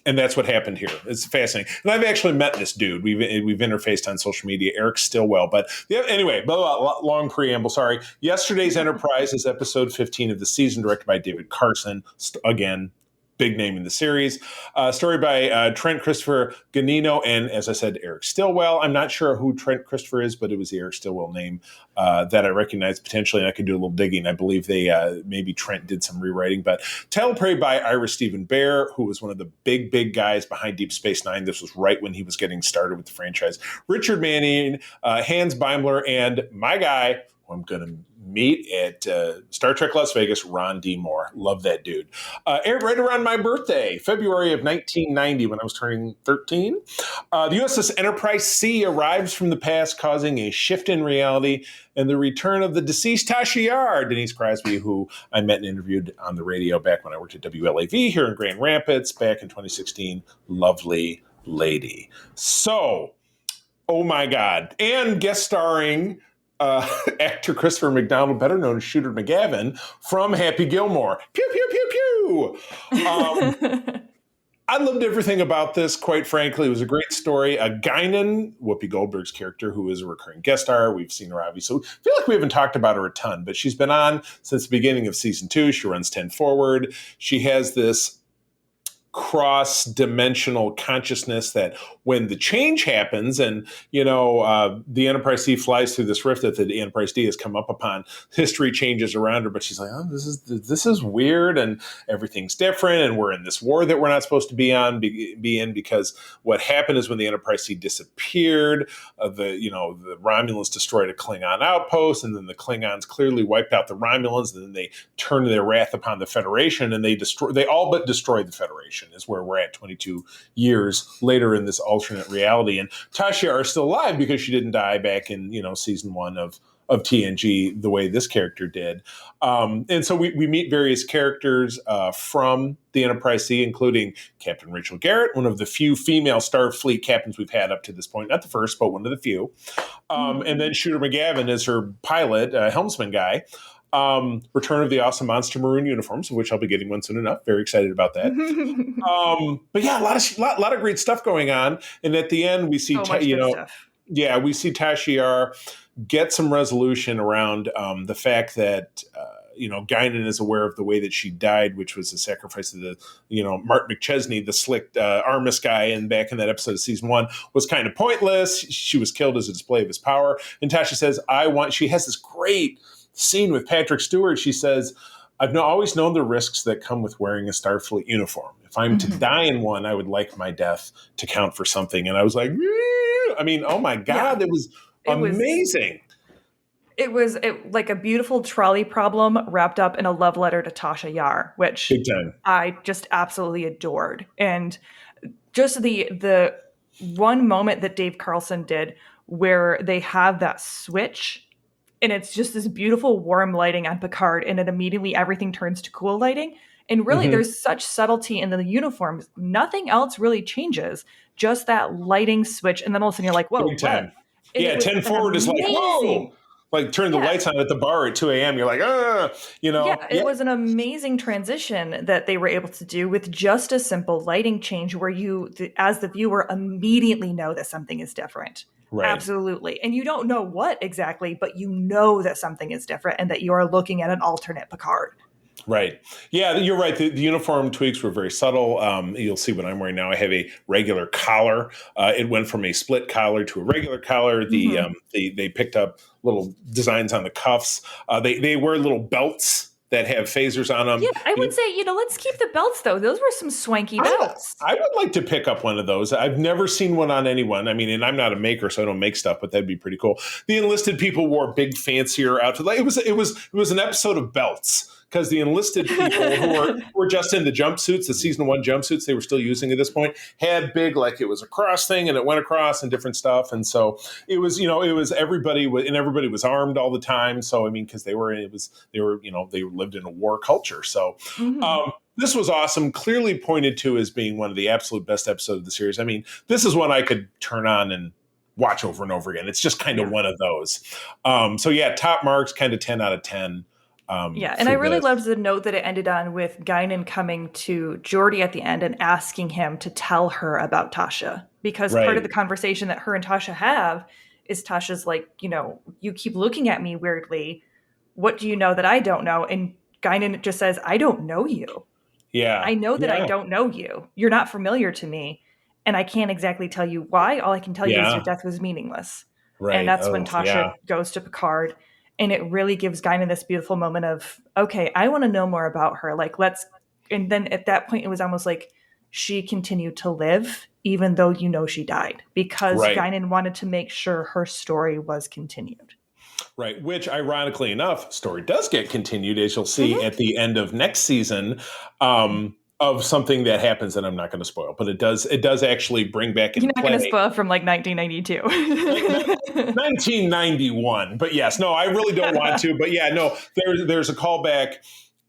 And that's what happened here. It's fascinating. And I've actually met this dude. We've interfaced on social media, Eric Stillwell. But anyway, long preamble, sorry. Yesterday's Enterprise is episode 15 of the season, directed by David Carson. Again, big name in the series. Story by Trent Christopher Ganino and, as I said, Eric Stillwell. I'm not sure who Trent Christopher is, but it was the Eric Stillwell name that I recognized potentially, and I could do a little digging. I believe maybe Trent did some rewriting. But Teleplay by Ira Stephen Bear, who was one of the big guys behind Deep Space Nine. This was right when he was getting started with the franchise. Richard Manning, Hans Beimler, and my guy, who I'm going to meet at Star Trek Las Vegas, Ron D. Moore. Love that dude. Aired right around my birthday, February of 1990, when I was turning 13. The USS Enterprise C arrives from the past, causing a shift in reality and the return of the deceased Tasha Yar, Denise Crosby, who I met and interviewed on the radio back when I worked at WLAV here in Grand Rapids back in 2016. Lovely lady. So, oh my God. And guest starring actor Christopher McDonald, better known as Shooter McGavin, from Happy Gilmore. Pew, pew, pew, pew. I loved everything about this, quite frankly. It was a great story. Guinan, Whoopi Goldberg's character, who is a recurring guest star. We've seen her, obviously. I feel like we haven't talked about her a ton, but she's been on since the beginning of season 2. She runs 10 Forward. She has this cross-dimensional consciousness that when the change happens and, the Enterprise C flies through this rift that the Enterprise D has come up upon, history changes around her, but she's like, oh, this is weird and everything's different and we're in this war that we're not supposed to be in because what happened is when the Enterprise C disappeared, the Romulans destroyed a Klingon outpost, and then the Klingons clearly wiped out the Romulans, and then they turned their wrath upon the Federation, and they all but destroyed the Federation. Is where we're at 22 years later in this alternate reality. And Tasha Yar is still alive because she didn't die back in, season 1 of TNG the way this character did. And so we meet various characters from the Enterprise C, including Captain Rachel Garrett, one of the few female Starfleet captains we've had up to this point. Not the first, but one of the few. And then Shooter McGavin is her pilot, helmsman guy. Return of the Awesome Monster Maroon uniforms, of which I'll be getting one soon enough. Very excited about that. But yeah, a lot of great stuff going on. And at the end, we see, we see Tasha Yar get some resolution around the fact that, Guinan is aware of the way that she died, which was the sacrifice of the, Mark McChesney, the slick Armis guy, and back in that episode of season 1 was kind of pointless. She was killed as a display of his power. And Tasha says, she has this great scene with Patrick Stewart. She says, I've always known the risks that come with wearing a Starfleet uniform. If I'm to die in one, I would like my death to count for something. And I was like, oh my God, it was amazing. It was like a beautiful trolley problem wrapped up in a love letter to Tasha Yar, which I just absolutely adored. And just the one moment that Dave Carlson did where they have that switch, and it's just this beautiful warm lighting on Picard, and then immediately everything turns to cool lighting. And really, there's such subtlety in the uniforms. Nothing else really changes. Just that lighting switch. And then all of a sudden you're like, whoa. Big time. Yeah, 10 Forward is like, whoa. Like turn the lights on at the bar at 2 a.m. You're like, Yeah, it was an amazing transition that they were able to do with just a simple lighting change where you, as the viewer, immediately know that something is different. Right. Absolutely. And you don't know what exactly, but you know that something is different and that you are looking at an alternate Picard. Right. Yeah, you're right. The uniform tweaks were very subtle. You'll see what I'm wearing now. I have a regular collar. It went from a split collar to a regular collar. They picked up little designs on the cuffs. They wear little belts that have phasers on them. Yeah, I would say, let's keep the belts, though. Those were some swanky belts. I would like to pick up one of those. I've never seen one on anyone. I mean, and I'm not a maker, so I don't make stuff, but that'd be pretty cool. The enlisted people wore big, fancier outfits. Like, it was an episode of belts. Because the enlisted people who were just in the jumpsuits, the season 1 jumpsuits they were still using at this point, had big, like it was a cross thing and it went across and different stuff. And so it was everybody was armed all the time. So, I mean, because they lived in a war culture. So this was awesome. Clearly pointed to as being one of the absolute best episodes of the series. I mean, this is one I could turn on and watch over and over again. It's just kind of one of those. Top marks, kind of 10 out of 10. And I really loved the note that it ended on with Guinan coming to Geordi at the end and asking him to tell her about Tasha. Because part of the conversation that her and Tasha have is Tasha's like, you keep looking at me weirdly. What do you know that I don't know? And Guinan just says, I don't know you. Yeah. I know that I don't know you. You're not familiar to me. And I can't exactly tell you why. All I can tell you is your death was meaningless. Right. And that's when Tasha goes to Picard. And it really gives Guinan this beautiful moment of, okay, I want to know more about her. Like, and then at that point, it was almost like she continued to live, even though she died, because Guinan wanted to make sure her story was continued. Right, which ironically enough, story does get continued, as you'll see Mhm. at the end of next season, of something that happens that I'm not going to spoil, but it does actually bring back You're into not going to play spoil from like 1992. 1991. But yes, no, I really don't want to. But yeah, no, there's a callback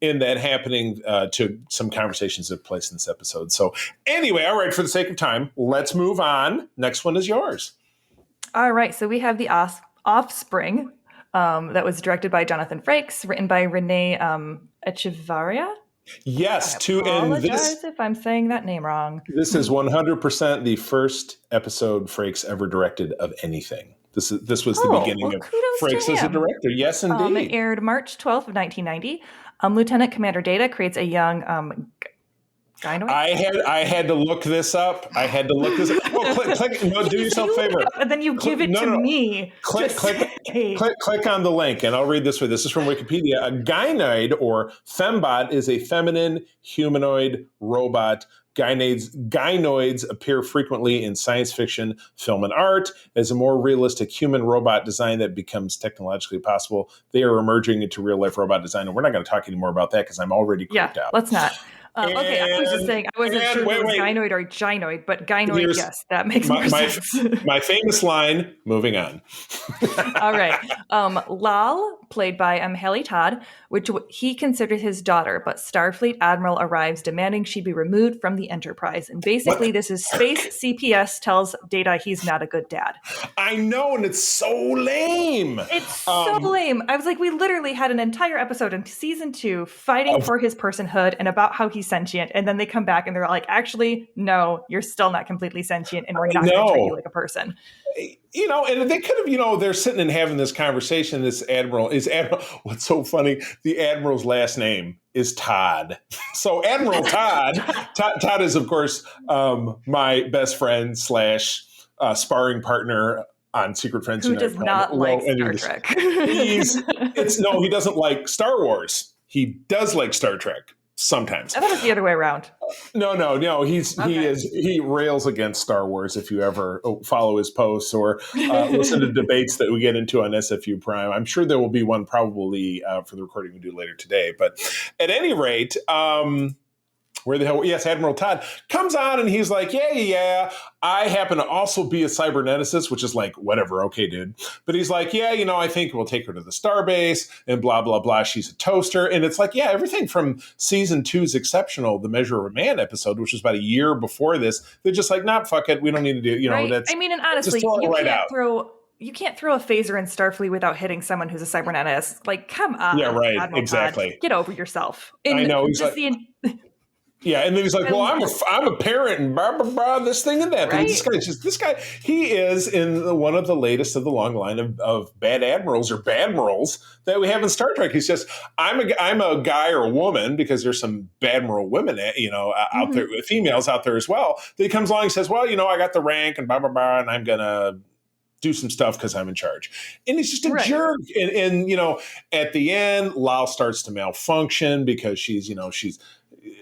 in that happening to some conversations that took place in this episode. So anyway, all right, for the sake of time, let's move on. Next one is yours. All right, so we have The Offspring, that was directed by Jonathan Frakes, written by Renee Echevarria. Yes, I and apologize if I'm saying that name wrong. this is 100% the first episode Frakes ever directed of anything. This was the beginning Well, of kudos Frakes to as a him. director. Yes, It indeed. aired March 12th of 1990. Lieutenant Commander Data creates a young gynoid. I had to look this up. Oh, click. No, do yourself a favor. And then you give it to No. me. Click on the link, and I'll read this for you. This is from Wikipedia. A gynoid or fembot is a feminine humanoid robot. Gynoids appear frequently in science fiction, film, and art. As a more realistic human robot design that becomes technologically possible, they are emerging into real life robot design. And we're not going to talk anymore about that because I'm already creeped out. Let's not. Okay, I was just saying, I wasn't sure if it was gynoid or gynoid, but gynoid, yes, that makes more sense. My famous line, moving on. All right. Lal, played by Haley Todd, which he considered his daughter, but Starfleet Admiral arrives demanding she be removed from the Enterprise. And basically, this is space CPS tells Data he's not a good dad. I know, and it's so lame. It's so lame. I was like, we literally had an entire episode in season 2 fighting for his personhood and about how he's sentient. And then they come back and they're like, actually, no, you're still not completely sentient and we're not going to treat you like a person. And they could have, they're sitting and having this conversation. This Admiral. What's so funny? The Admiral's last name is Todd. So Admiral Todd is, of course, my best friend / sparring partner on Secret Friends. Who does not like Star Trek. He doesn't like Star Wars. He does like Star Trek. Sometimes. I thought it was the other way around. No. He rails against Star Wars. If you ever follow his posts or listen to debates that we get into on SFU Prime, I'm sure there will be one probably for the recording we do later today. But at any rate, where the hell? Yes, Admiral Todd comes on and he's like, yeah. I happen to also be a cyberneticist, which is like, whatever, okay, dude. But he's like, I think we'll take her to the starbase and blah, blah, blah. She's a toaster. And it's like, everything from season 2's Exceptional, the Measure of a Man episode, which was about a year before this. They're just like, nah, fuck it. We don't need to do, right? That's. I mean, and honestly, you can't throw a phaser in Starfleet without hitting someone who's a cyberneticist. Like, come on. Yeah, right. Admiral Exactly. Todd. Get over yourself. I know. He's like, yeah, and then he's like, "Well, I'm a parent, and blah blah blah, this thing and that." Right? This guy. He is in one of the latest of the long line of bad admirals or badmirals that we have in Star Trek. He's just, I'm a guy or a woman, because there's some badmiral women, out there, females out there as well. That he comes along and says, "Well, I got the rank and blah blah blah, and I'm gonna do some stuff because I'm in charge." And he's just a jerk. And at the end, Lal starts to malfunction because she's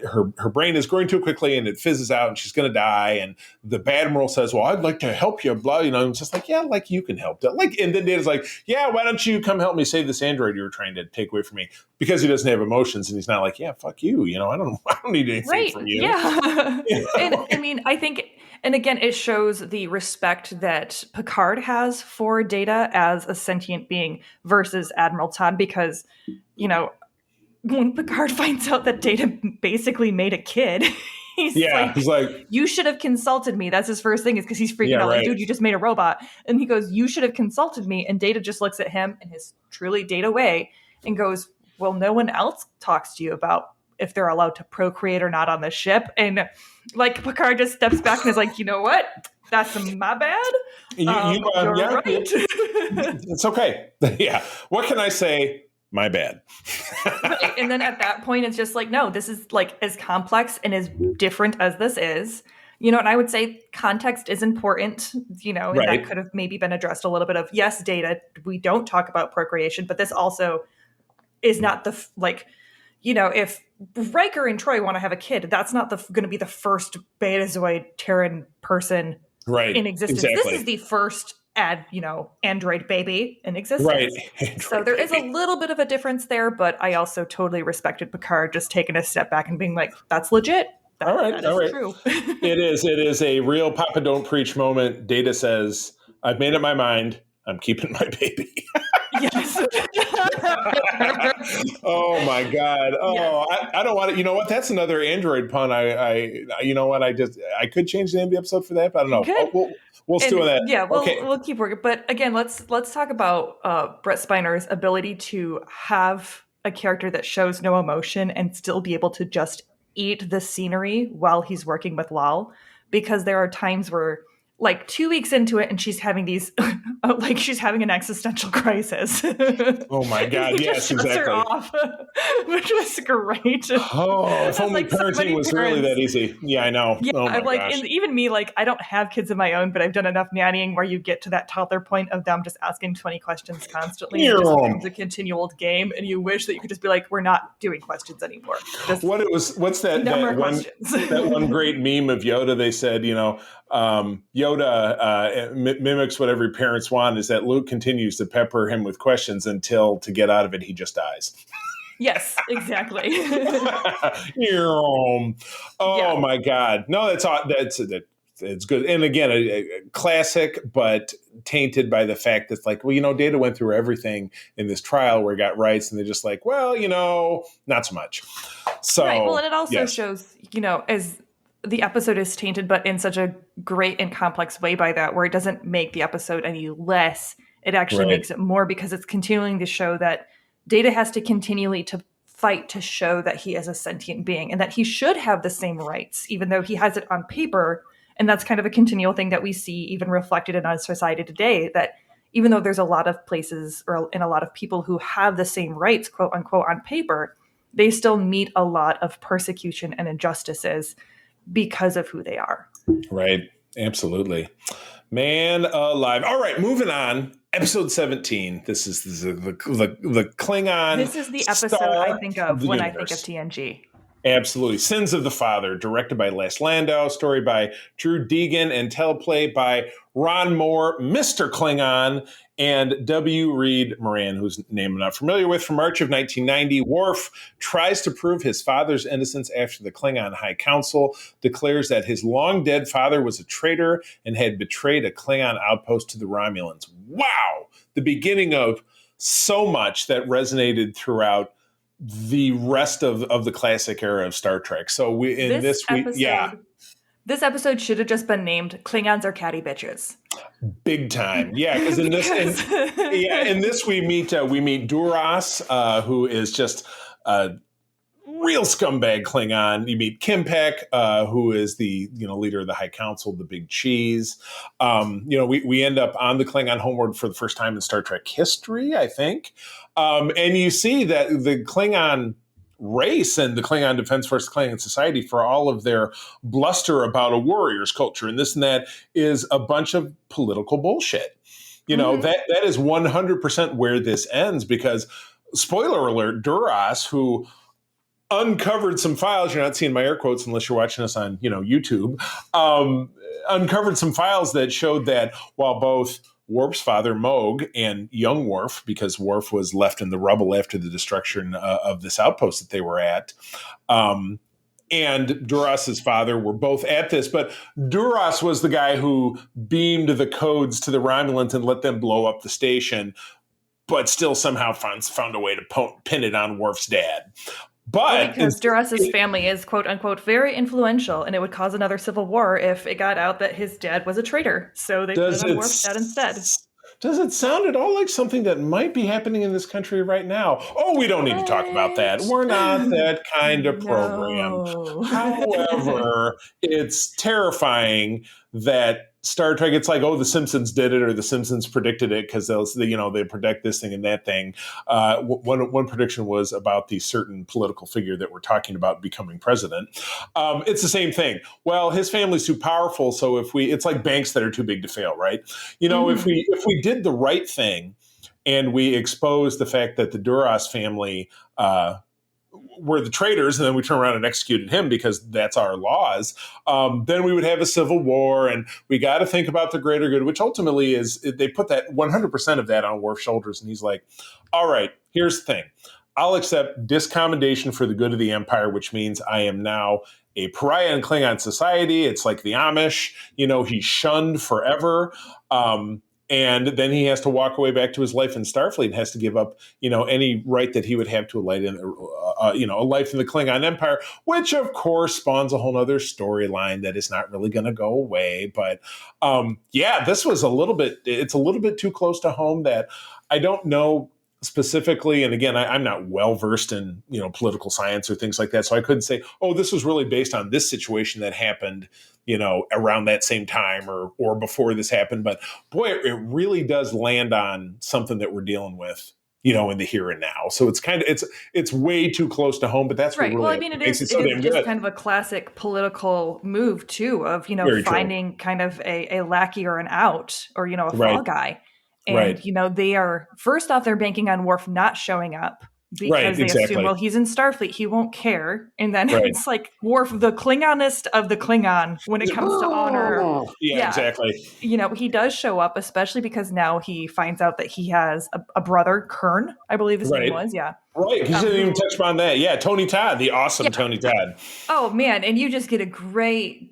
her brain is growing too quickly and it fizzes out and she's going to die. And the Badmiral says, "Well, I'd like to help you." Blah, and it's just like, yeah, like you can help. And then Data's like, "Yeah, why don't you come help me save this android you were trying to take away from me?" Because he doesn't have emotions and he's not like, "Yeah, fuck you. I don't need anything from you." Yeah. And I mean, I think, and again, it shows the respect that Picard has for Data as a sentient being versus Admiral Todd, because, when Picard finds out that Data basically made a kid, he's like, "You should have consulted me." That's his first thing, is because he's freaking out, like, "Dude, you just made a robot." And he goes, "You should have consulted me." And Data just looks at him in his truly Data way and goes, "Well, no one else talks to you about if they're allowed to procreate or not on the ship." And like, Picard just steps back and is like, "You know what? That's my bad. You're right." It's okay. Yeah. What can I say? My bad. Right. And then at that point, it's just like, no, this is like as complex and as different as this is, and I would say context is important, and that could have maybe been addressed a little bit of, yes, Data, we don't talk about procreation, but this also is not if Riker and Troy want to have a kid, that's not going to be the first Betazoid Terran person in existence. Exactly. This is the first android baby in Right. existence. So Android there is a baby. little bit of a difference there, but I also totally respected Picard just taking a step back and being like, that's legit. All right. That All is right. true. It is. It is a real Papa Don't Preach moment. Data says, I've made up my mind. I'm keeping my baby. Yes. Oh my God. Oh, Yes. I don't want to. You know what? That's another Android pun. You know what? I could change the name of the episode for that, but I don't know. Good. We'll And stew on that. yeah, Okay. we'll keep working. But again, let's talk about Brett Spiner's ability to have a character that shows no emotion and still be able to just eat the scenery while he's working with Lal. Because there are times where, like 2 weeks into it, and she's having these, like she's having an existential crisis. Oh my And he God. just Yes, shuts her exactly. off, which was great. Oh, if It's only like so parenting many was really parents. that easy. Yeah, I know. Yeah, Oh I'm my like, gosh. and even me, like, I don't have kids of my own, but I've done enough nannying where you get to that toddler point of them just asking 20 questions constantly, and it just becomes a continual game, and you wish that you could just be like, we're not doing questions anymore. Just What's that no more that questions. one great meme of Yoda? They said, Yoda mimics what every parents want, is that Luke continues to pepper him with questions until, to get out of it, he just dies. Yes, exactly. Oh Yeah. my God. No, that it's good. And again, a classic, but tainted by the fact that, like, well, Data went through everything in this trial where he got rights, and they're just like, well, not so much. So, Right. Well, and it also yes. shows, as the episode is tainted, but in such a great and complex way by that, where it doesn't make the episode any less. It actually Right. makes it more, because it's continuing to show that Data has to continually to fight to show that he is a sentient being and that he should have the same rights, even though he has it on paper. And that's kind of a continual thing that we see even reflected in our society today, that even though there's a lot of places and a lot of people who have the same rights, quote unquote, on paper, they still meet a lot of persecution and injustices because of who they are. Right. Absolutely. Man alive. All right, moving on. Episode 17. This is the Klingon. This is the episode star I think of the when universe. I think of TNG. Absolutely. Sins of the Father, directed by Les Landau, story by Drew Deegan, and teleplay by Ron Moore, Mr. Klingon, and W. Reed Moran, whose name I'm not familiar with. From March of 1990, Worf tries to prove his father's innocence after the Klingon High Council declares that his long-dead father was a traitor and had betrayed a Klingon outpost to the Romulans. Wow! The beginning of so much that resonated throughout the rest of the classic era of Star Trek. So this episode should have just been named "Klingons Are Catty Bitches." Big time, yeah. Because in this we meet Duras, who is just a real scumbag Klingon. You meet Kimpek, who is the leader of the High Council, the Big Cheese. We end up on the Klingon homeworld for the first time in Star Trek history, I think. And you see that the Klingon race and the Klingon Defense Force, Klingon Society, for all of their bluster about a warrior's culture and this and that, is a bunch of political bullshit. That is 100% where this ends, because, spoiler alert, Duras, who uncovered some files, you're not seeing my air quotes unless you're watching us on YouTube, uncovered some files that showed that while both Worf's father, Moog, and young Worf, because Worf was left in the rubble after the destruction of this outpost that they were at, and Duras's father were both at this. But Duras was the guy who beamed the codes to the Romulans and let them blow up the station, but still somehow found a way to pin it on Worf's dad. But because Duras's family is, quote unquote, very influential, and it would cause another civil war if it got out that his dad was a traitor. So they put it on Worf's dad instead. Does it sound at all like something that might be happening in this country right now? Oh, we don't need to talk about that. We're not that kind of program. No. However, it's terrifying that Star Trek, it's like, oh, The Simpsons did it, or The Simpsons predicted it, because they predict this thing and that thing. One prediction was about the certain political figure that we're talking about becoming president. It's the same thing. Well, his family's too powerful, so it's like banks that are too big to fail, right? If we did the right thing and we exposed the fact that the Duras family were the traitors, and then we turn around and executed him because that's our laws, then we would have a civil war, and we got to think about the greater good, which ultimately is, they put that 100% of that on Worf's shoulders, and he's like, all right, here's the thing. I'll accept discommendation for the good of the Empire, which means I am now a pariah in Klingon society. It's like the Amish, he's shunned forever. And then he has to walk away back to his life in Starfleet and has to give up, any right that he would have to a life in the Klingon Empire, which of course spawns a whole other storyline that is not really going to go away. But this was it's a little bit too close to home that I don't know specifically. And again, I'm not well versed in, political science or things like that. So I couldn't say, oh, this was really based on this situation that happened, around that same time or before this happened. But boy, it really does land on something that we're dealing with, in the here and now. So it's it's way too close to home, but that's right. Really well, I mean, it is just kind of a classic political move too, of, Very finding true. Kind of a lackey or an out, or, a fall Right. guy. And, Right. They are, first off, they're banking on Worf not showing up because Right, they exactly. assume, well, he's in Starfleet, he won't care. And then Right. it's like Worf, the Klingonist of the Klingon when it comes to honor. Yeah, exactly. He does show up, especially because now he finds out that he has a brother, Kern, I believe his name was. Yeah. Right. He didn't even touch upon that. Yeah. Tony Todd, the awesome Tony Todd. Oh, man. And you just get a great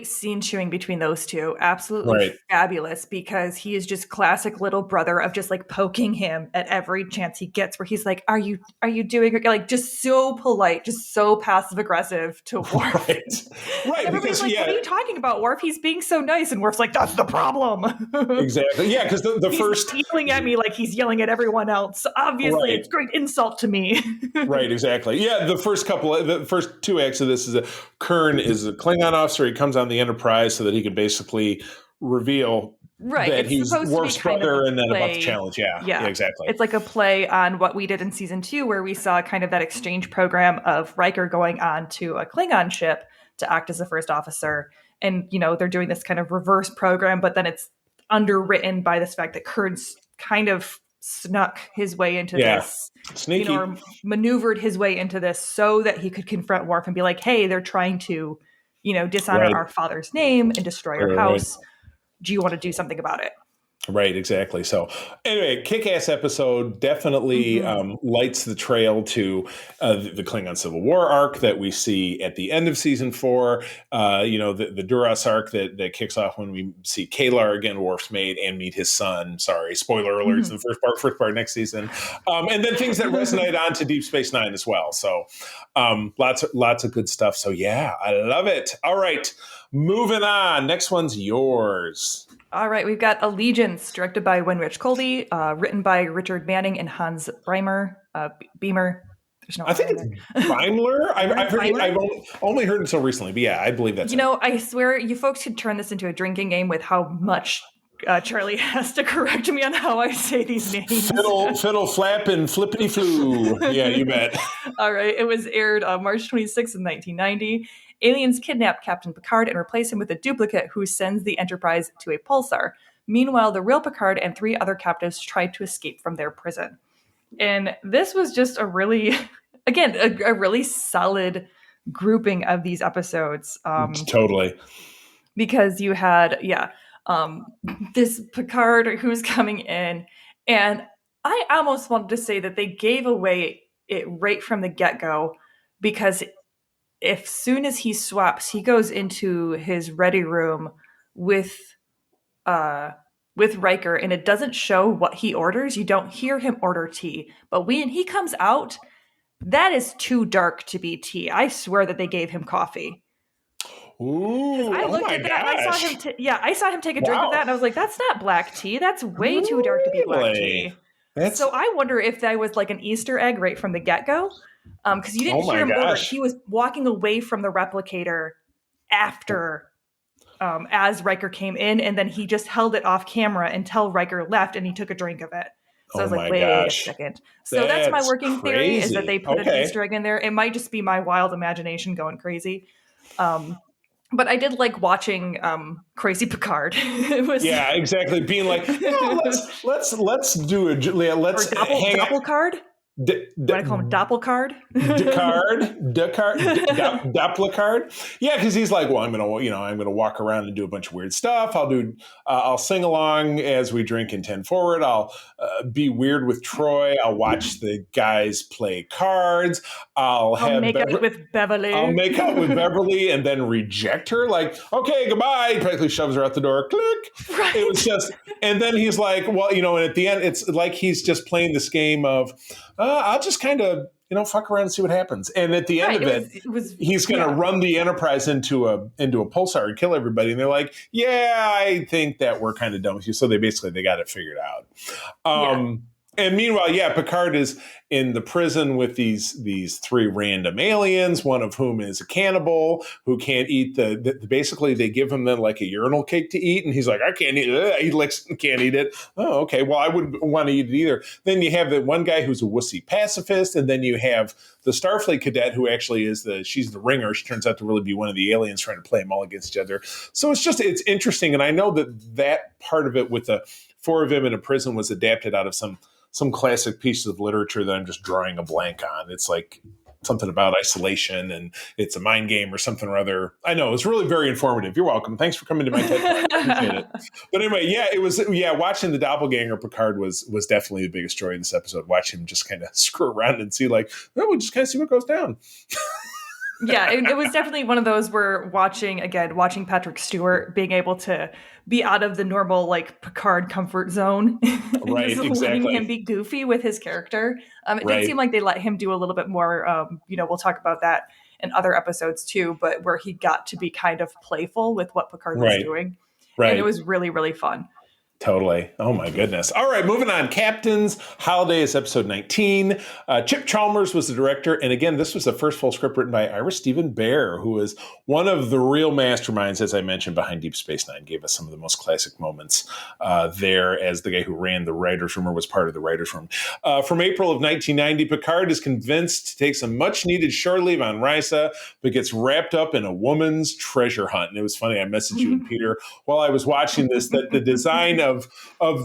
scene chewing between those two. Absolutely fabulous, because he is just classic little brother of just like poking him at every chance he gets, where he's like, are you doing it? Like, just so polite, just so passive aggressive to Worf. Right. Everybody's like, what are you talking about, Worf? He's being so nice. And Worf's like, that's the problem. Exactly. Yeah. Because the he's first yelling at me like he's yelling at everyone else. Obviously, it's great insult to me. Right. Exactly. Yeah. The first two acts of this is Kern is a Klingon officer. He comes on the Enterprise so that he can basically reveal that he's Worf's brother, and then about the challenge. Yeah, exactly. It's like a play on what we did in season 2, where we saw kind of that exchange program of Riker going on to a Klingon ship to act as a first officer. And, they're doing this kind of reverse program, but then it's underwritten by this fact that Kern's kind of snuck his way into this, sneaky, or maneuvered his way into this so that he could confront Worf and be like, hey, they're trying to, dishonor our father's name and destroy our house. Do you want to do something about it? Right, exactly. So anyway, kick-ass episode, definitely lights the trail to the Klingon Civil War arc that we see at the end of season 4. The Duras arc that kicks off when we see Kalar again, Worf's mate, and meet his son. Sorry, spoiler alerts in the first part next season. And then things that resonate on to Deep Space Nine as well. So lots of good stuff. So yeah, I love it. All right, moving on. Next one's yours. All right, we've got Allegiance, directed by Winrich Kolbe, written by Richard Manning and Hans Beamer. There's no. I think it's Beimler. I've only heard it so recently, but yeah, I believe that's. I swear, you folks could turn this into a drinking game with how much Charlie has to correct me on how I say these names. Fiddle, flap, and flippity flu. Yeah, you bet. All right, it was aired March 26th in 1990. Aliens kidnap Captain Picard and replace him with a duplicate who sends the Enterprise to a pulsar. Meanwhile, the real Picard and 3 other captives try to escape from their prison. And this was just a really, again, a really solid grouping of these episodes. Totally. Because you had, this Picard who's coming in, and I almost wanted to say that they gave away it right from the get-go, because as soon as he swaps, he goes into his ready room with Riker, and it doesn't show what he orders. You don't hear him order tea, but when he comes out, that is too dark to be tea. I swear that they gave him coffee. Ooh, I looked at that. And I saw him take a drink of that, and I was like, "That's not black tea. That's way too dark to be black tea." So I wonder if that was like an Easter egg right from the get-go. Because you didn't hear him order. He was walking away from the replicator after, as Riker came in, and then he just held it off camera until Riker left, and he took a drink of it. So I was like, wait a second. So that's my working theory, is that they put an Easter egg in there. It might just be my wild imagination going crazy. But I did like watching Crazy Picard. It was exactly. Being like, let's do a double card. What I call him, Doppelcard? Doppelcard. Yeah, because he's like, well, I'm gonna walk around and do a bunch of weird stuff. I'll sing along as we drink and 10 forward. I'll be weird with Troy. I'll watch the guys play cards. I'll make out with Beverly. I'll make out with Beverly and then reject her. Like, okay, goodbye. He practically shoves her out the door. Click. Right. It was just, and then he's like, well, and at the end, it's like he's just playing this game of, I'll just kind of, fuck around and see what happens. And at the end of it, he's going to run the Enterprise into a pulsar and kill everybody. And they're like, yeah, I think that we're kind of done with you. So they got it figured out. And meanwhile, Picard is in the prison with these three random aliens, one of whom is a cannibal who can't eat basically they give him like a urinal cake to eat. And he's like, I can't eat it. He licks and can't eat it. Oh, okay. Well, I wouldn't want to eat it either. Then you have the one guy who's a wussy pacifist. And then you have the Starfleet cadet who actually she's the ringer. She turns out to really be one of the aliens trying to play them all against each other. So it's interesting. And I know that part of it with the four of them in a prison was adapted out of some classic pieces of literature that I'm just drawing a blank on. It's like something about isolation and it's a mind game or something or other. I know, it's really very informative. You're welcome. Thanks for coming to my TED Talk. I appreciate it. But anyway, watching the doppelganger Picard was definitely the biggest story in this episode. Watch him just kind of screw around and see we'll just kind of see what goes down. Yeah, it was definitely one of those where watching Patrick Stewart being able to be out of the normal Picard comfort zone, right? Exactly. Letting him be goofy with his character. It did seem like they let him do a little bit more. We'll talk about that in other episodes too, but where he got to be kind of playful with what Picard was doing, and it was really, really fun. Totally. Oh, my goodness. All right, moving on. Captain's Holiday is episode 19. Chip Chalmers was the director. And again, this was the first full script written by Ira Stephen Bear, who is one of the real masterminds, as I mentioned, behind Deep Space Nine. Gave us some of the most classic moments there as the guy who ran the writer's room or was part of the writer's room. From April of 1990, Picard is convinced to take some much-needed shore leave on Risa, but gets wrapped up in a woman's treasure hunt. And it was funny. I messaged you and Peter while I was watching this, that the design of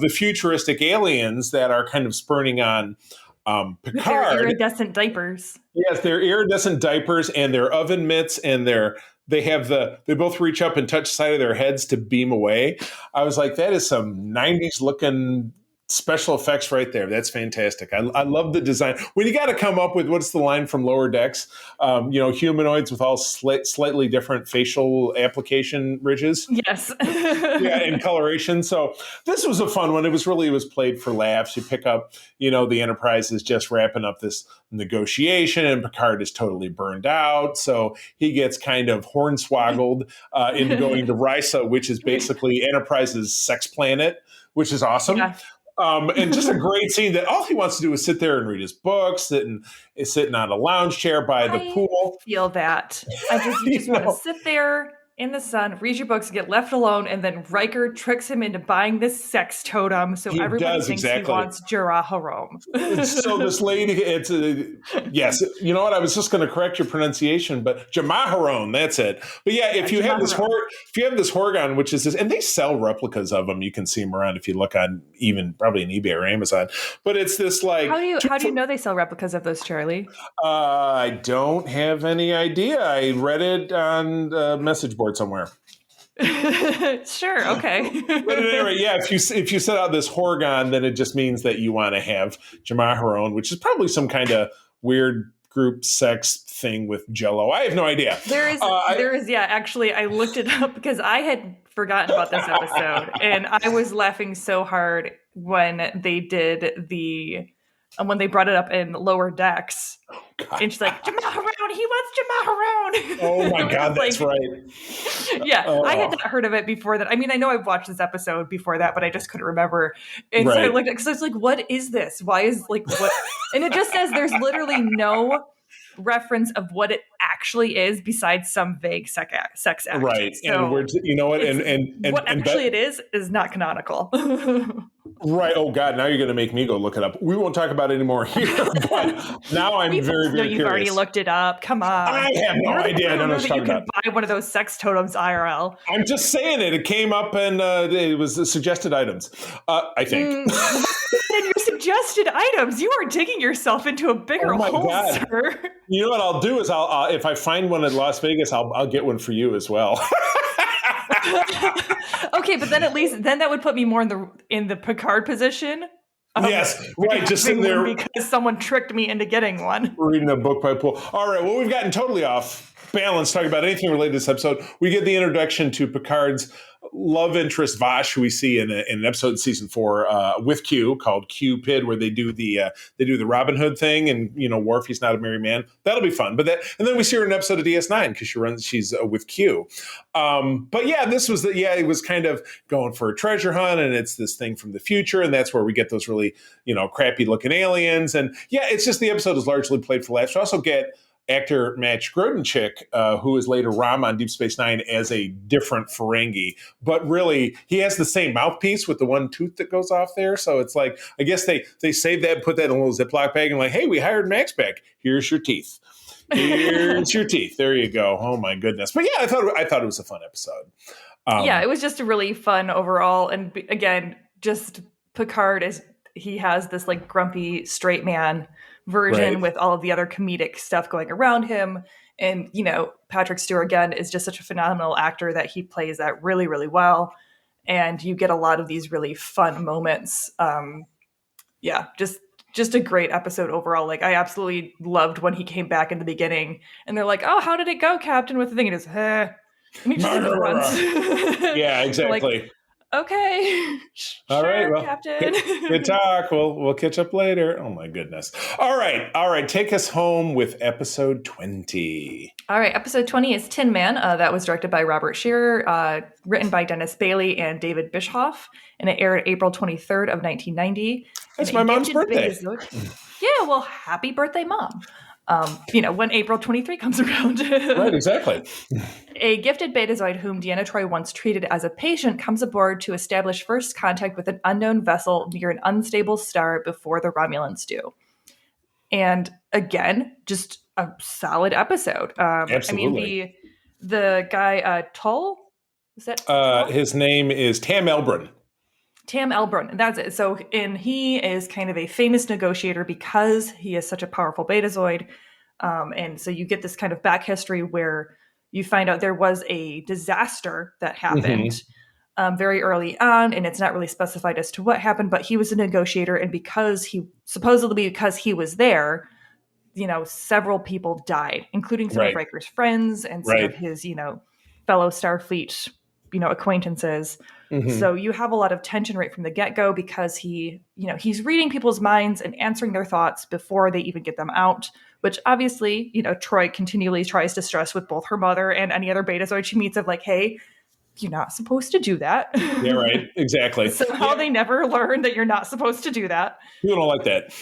the futuristic aliens that are kind of spurning on Picard. Their iridescent diapers. Yes, they're iridescent diapers and their oven mitts, and they both reach up and touch the side of their heads to beam away. I was like, that is some 90s looking special effects right there. That's fantastic. I love the design. When you got to come up with, what's the line from Lower Decks? Humanoids with all slightly different facial application ridges. Yes. Yeah, and coloration. So this was a fun one. It was played for laughs. You pick up, the Enterprise is just wrapping up this negotiation and Picard is totally burned out. So he gets kind of hornswoggled into going to Risa, which is basically Enterprise's sex planet, which is awesome. Yeah. And just a great scene that all he wants to do is sit there and read his books, is sitting on a lounge chair by the pool. Feel that. You just want to sit there in the sun, read your books, get left alone, and then Riker tricks him into buying this sex totem, so everybody thinks he wants Jaraharom. So this lady, yes, you know what? I was just going to correct your pronunciation, but Jamaharon, that's it. But yeah, if you have this Horgon, which is this, and they sell replicas of them, you can see them around if you look on even probably on eBay or Amazon. But it's this How do you know they sell replicas of those, Charlie? I don't have any idea. I read it on the message board somewhere. Sure, okay. But anyway, yeah, if you set out this Horgon, then it just means that you want to have Jamaharon, which is probably some kind of weird group sex thing with Jello. I have no idea. There is, actually, I looked it up because I had forgotten about this episode, and I was laughing so hard when they did when they brought it up in Lower Decks. Oh, and she's like, Jamaharon, he wants Jamaharon. Oh my God, that's right. Yeah, I had not heard of it before that. I mean, I know I've watched this episode before that, but I just couldn't remember. And so I looked at it because I was like, what is this? Why is what? And it just says there's literally no reference of what it actually is besides some vague sex act. Right. So and you know what? And what actually it is not canonical. Right. Oh God. Now you're going to make me go look it up. We won't talk about it anymore here. But now I'm We very, both know very you've already curious. looked it up. Come on. I have no You're the idea. I one don't who know knew what that you're you talking could about. buy one of those sex totems IRL. I'm just saying it. It came up and it was suggested items. I think. Why in your suggested items? You are digging yourself into a bigger Oh my hole, God. sir. You know what I'll do is I'll if I find one in Las Vegas, I'll get one for you as well. Okay, but then at least then that would put me more in the Picard position of Yes, right. Just sitting having one there because someone tricked me into getting one. reading a book by Pool. All right. Well, we've gotten totally off balance talking about anything related to this episode. We get the introduction to Picard's love interest Vash, who we see in an episode in season 4 with Q called Cupid, where they do the Robin Hood thing, and Worf, he's not a married man. That'll be fun. And then we see her in an episode of DS9 because she's with Q. But yeah, it was kind of going for a treasure hunt, and it's this thing from the future, and that's where we get those really crappy looking aliens, and yeah, it's just the episode is largely played for laughs. We also get actor Matt Grodenchik, who is later Ram on Deep Space Nine as a different Ferengi, but really he has the same mouthpiece with the one tooth that goes off there. So it's like, I guess they saved that and put that in a little Ziploc bag and like, hey, we hired Max back. Here's your teeth. Here's your teeth. There you go. Oh my goodness. But yeah, I thought it was a fun episode. Yeah, it was just a really fun overall. And again, just Picard he has this like grumpy straight man version Right. with all of the other comedic stuff going around him. And, Patrick Stewart, again, is just such a phenomenal actor that he plays that really, really well. And you get a lot of these really fun moments. Yeah, just a great episode overall. Like, I absolutely loved when he came back in the beginning and they're like, oh, how did it go, Captain? With the thing, and it's, and he just did it once. Yeah, exactly. Like, okay. All sure, right, well, Captain. good talk. We'll catch up later. Oh my goodness. All right. Take us home with episode 20. All right, episode 20 is Tin Man. That was directed by Robert Shearer, written by Dennis Bailey and David Bischoff, and it aired April 23rd of 1990. That's my mom's birthday. Yeah, well, happy birthday, Mom. When April 23 comes around. Right, exactly. A gifted betazoid whom Deanna Troi once treated as a patient comes aboard to establish first contact with an unknown vessel near an unstable star before the Romulans do. And again, just a solid episode. Absolutely. The guy, Tull, is that Tull? His name is Tam Elbrun. Tam Elbrun, that's it. So, and he is kind of a famous negotiator because he is such a powerful betazoid. And so you get this kind of back history where you find out there was a disaster that happened very early on, and it's not really specified as to what happened, but he was a negotiator, and because he was there, several people died, including some of Riker's friends and some of his, fellow Starfleet, acquaintances. So you have a lot of tension right from the get-go because he's reading people's minds and answering their thoughts before they even get them out, which obviously, Troi continually tries to stress with both her mother and any other betazoid she meets of like, hey, you're not supposed to do that. Yeah, right. Exactly. Somehow they never learn that you're not supposed to do that. People don't like that.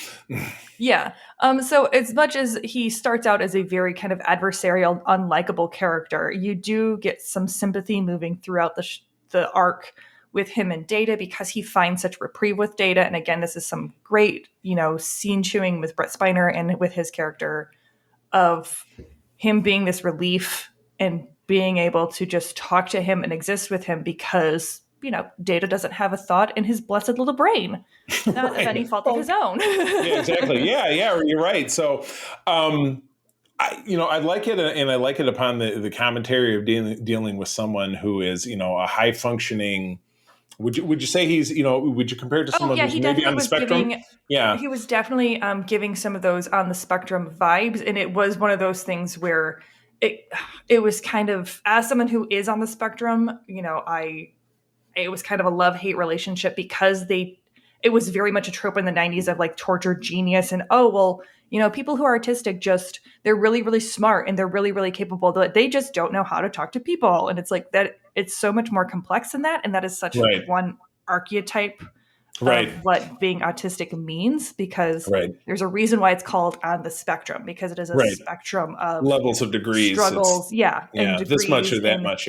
Yeah. So as much as he starts out as a very kind of adversarial, unlikable character, you do get some sympathy moving throughout the arc with him and Data because he finds such reprieve with Data. And again, this is some great, scene chewing with Brett Spiner and with his character of him being this relief and being able to just talk to him and exist with him because, Data doesn't have a thought in his blessed little brain, not of any fault of his own. Yeah, exactly. Yeah, you're right. So, I like it, and I like it upon the commentary of dealing with someone who is, a high functioning. Would you say he's, would you compare it to someone who's maybe on the spectrum? He was definitely giving some of those on the spectrum vibes, and it was one of those things where it was kind of, as someone who is on the spectrum, it was kind of a love-hate relationship because it was very much a trope in the 90s of like tortured genius and, people who are artistic they're really, really smart and they're really, really capable. They just don't know how to talk to people. And it's like that, it's so much more complex than that. And that is such one archetype Right. of what being autistic means, because Right. there's a reason why it's called on the spectrum, because it is a Right. spectrum of Levels of degrees. struggles, and This much or degrees, that and much.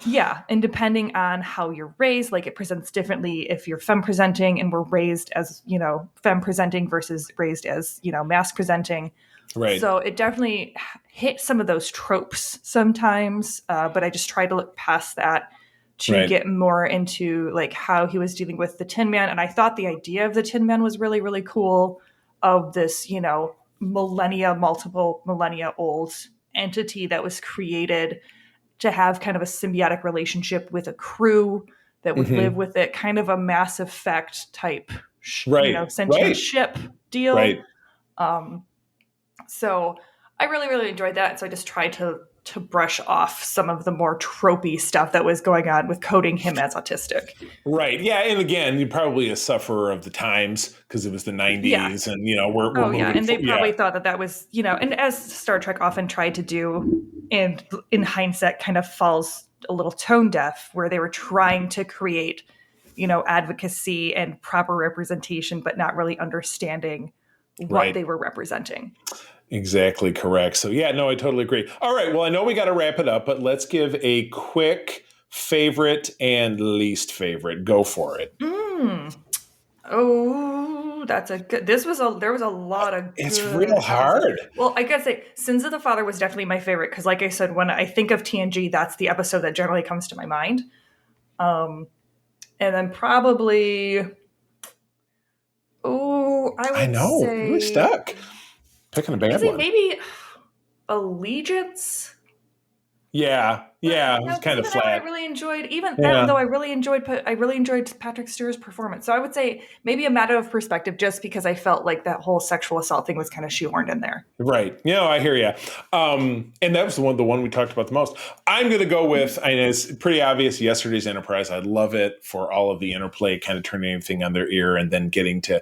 Yeah. and depending on how you're raised, like it presents differently if you're femme presenting and we're raised as, femme presenting versus raised as, masc presenting. Right. So it definitely hit some of those tropes sometimes, but I just tried to look past that to get more into like how he was dealing with the Tin Man. And I thought the idea of the Tin Man was really, really cool, of this, multiple millennia old entity that was created to have kind of a symbiotic relationship with a crew that would live with it, kind of a Mass Effect type, sentient ship deal. Right. So I really, really enjoyed that. So I just tried to brush off some of the more tropey stuff that was going on with coding him as autistic. Right. Yeah. And again, you're probably a sufferer of the times because it was the 90s and, we're moving and they probably thought that was, and as Star Trek often tried to do, and in hindsight kind of falls a little tone deaf, where they were trying to create, advocacy and proper representation, but not really understanding what they were representing. Exactly correct. So yeah, no, I totally agree. All right. Well, I know we got to wrap it up, but let's give a quick favorite and least favorite. Go for it. Oh, that's a good. There was a lot of. It's real hard. Well, I gotta say, Sins of the Father was definitely my favorite because, like I said, when I think of TNG, that's the episode that generally comes to my mind. And then probably. Oh, I would say. We're stuck. Picking a bad one. Maybe Allegiance. Yeah, it was kind of flat. I really enjoyed, though I really enjoyed Patrick Stewart's performance. So I would say maybe a matter of perspective, just because I felt like that whole sexual assault thing was kind of shoehorned in there. Right. I hear you. And that was the one we talked about the most. I'm going to go with, it's pretty obvious, Yesterday's Enterprise. I love it for all of the interplay, kind of turning everything on their ear and then getting to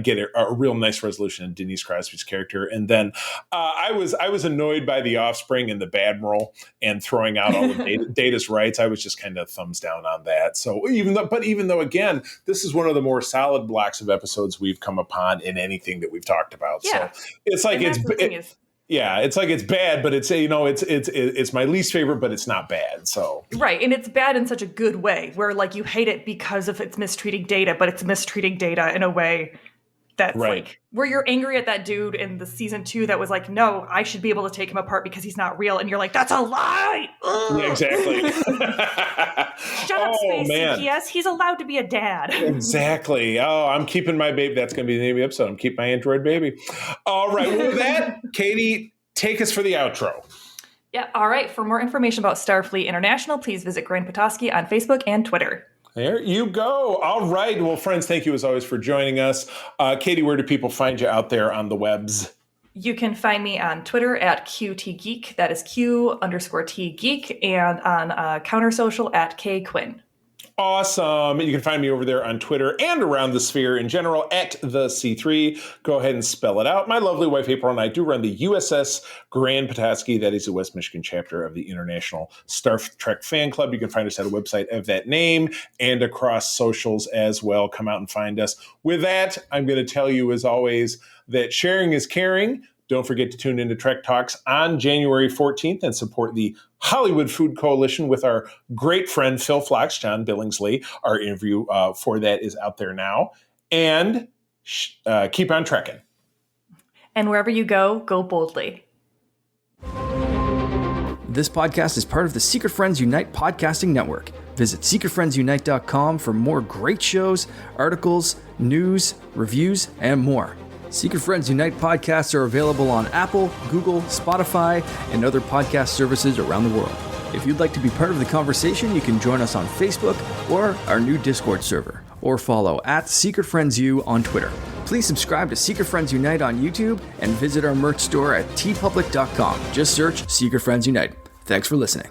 get a real nice resolution in Denise Crosby's character. And then I was annoyed by The Offspring and the Badmiral and throwing out all of Data's rights. I was just kind of thumbs down on that. So even though again, this is one of the more solid blocks of episodes we've come upon in anything that we've talked about. Yeah. So it's like it's like it's bad, but it's my least favorite, but it's not bad. So right, and it's bad in such a good way, where like you hate it because of it's mistreating Data, but it's mistreating Data in a way that's like where you're angry at that dude in the season 2 that was like, no, I should be able to take him apart because he's not real, and you're like, that's a lie. Ugh. Yeah, exactly. Shut up, Space CPS. He's allowed to be a dad. Exactly. Oh, I'm keeping my baby. That's going to be the name of the episode. I'm keeping my Android baby. All right. Well, with that, Katie, take us for the outro. Yeah. All right. For more information about Starfleet International, please visit Grant Petoskey on Facebook and Twitter. There you go. All right. Well, friends, thank you as always for joining us. Katie, where do people find you out there on the webs? You can find me on Twitter at QTGeek. That is Q_T Geek. And on Counter Social at KQuinn. Awesome. You can find me over there on Twitter and around the sphere in general at the C3. Go ahead and spell it out. My lovely wife, April, and I do run the USS Grand Petoskey. That is the West Michigan chapter of the International Star Trek Fan Club. You can find us at a website of that name and across socials as well. Come out and find us. With that, I'm going to tell you, as always, that sharing is caring. Don't forget to tune into Trek Talks on January 14th and support the Hollywood Food Coalition with our great friend Phil Phlox, John Billingsley. Our interview for that is out there now. And keep on trekking. And wherever you go, go boldly. This podcast is part of the Secret Friends Unite podcasting network. Visit secretfriendsunite.com for more great shows, articles, news, reviews, and more. Secret Friends Unite podcasts are available on Apple, Google, Spotify, and other podcast services around the world. If you'd like to be part of the conversation, you can join us on Facebook or our new Discord server, or follow at Secret Friends U on Twitter. Please subscribe to Secret Friends Unite on YouTube and visit our merch store at tpublic.com. Just search Secret Friends Unite. Thanks for listening.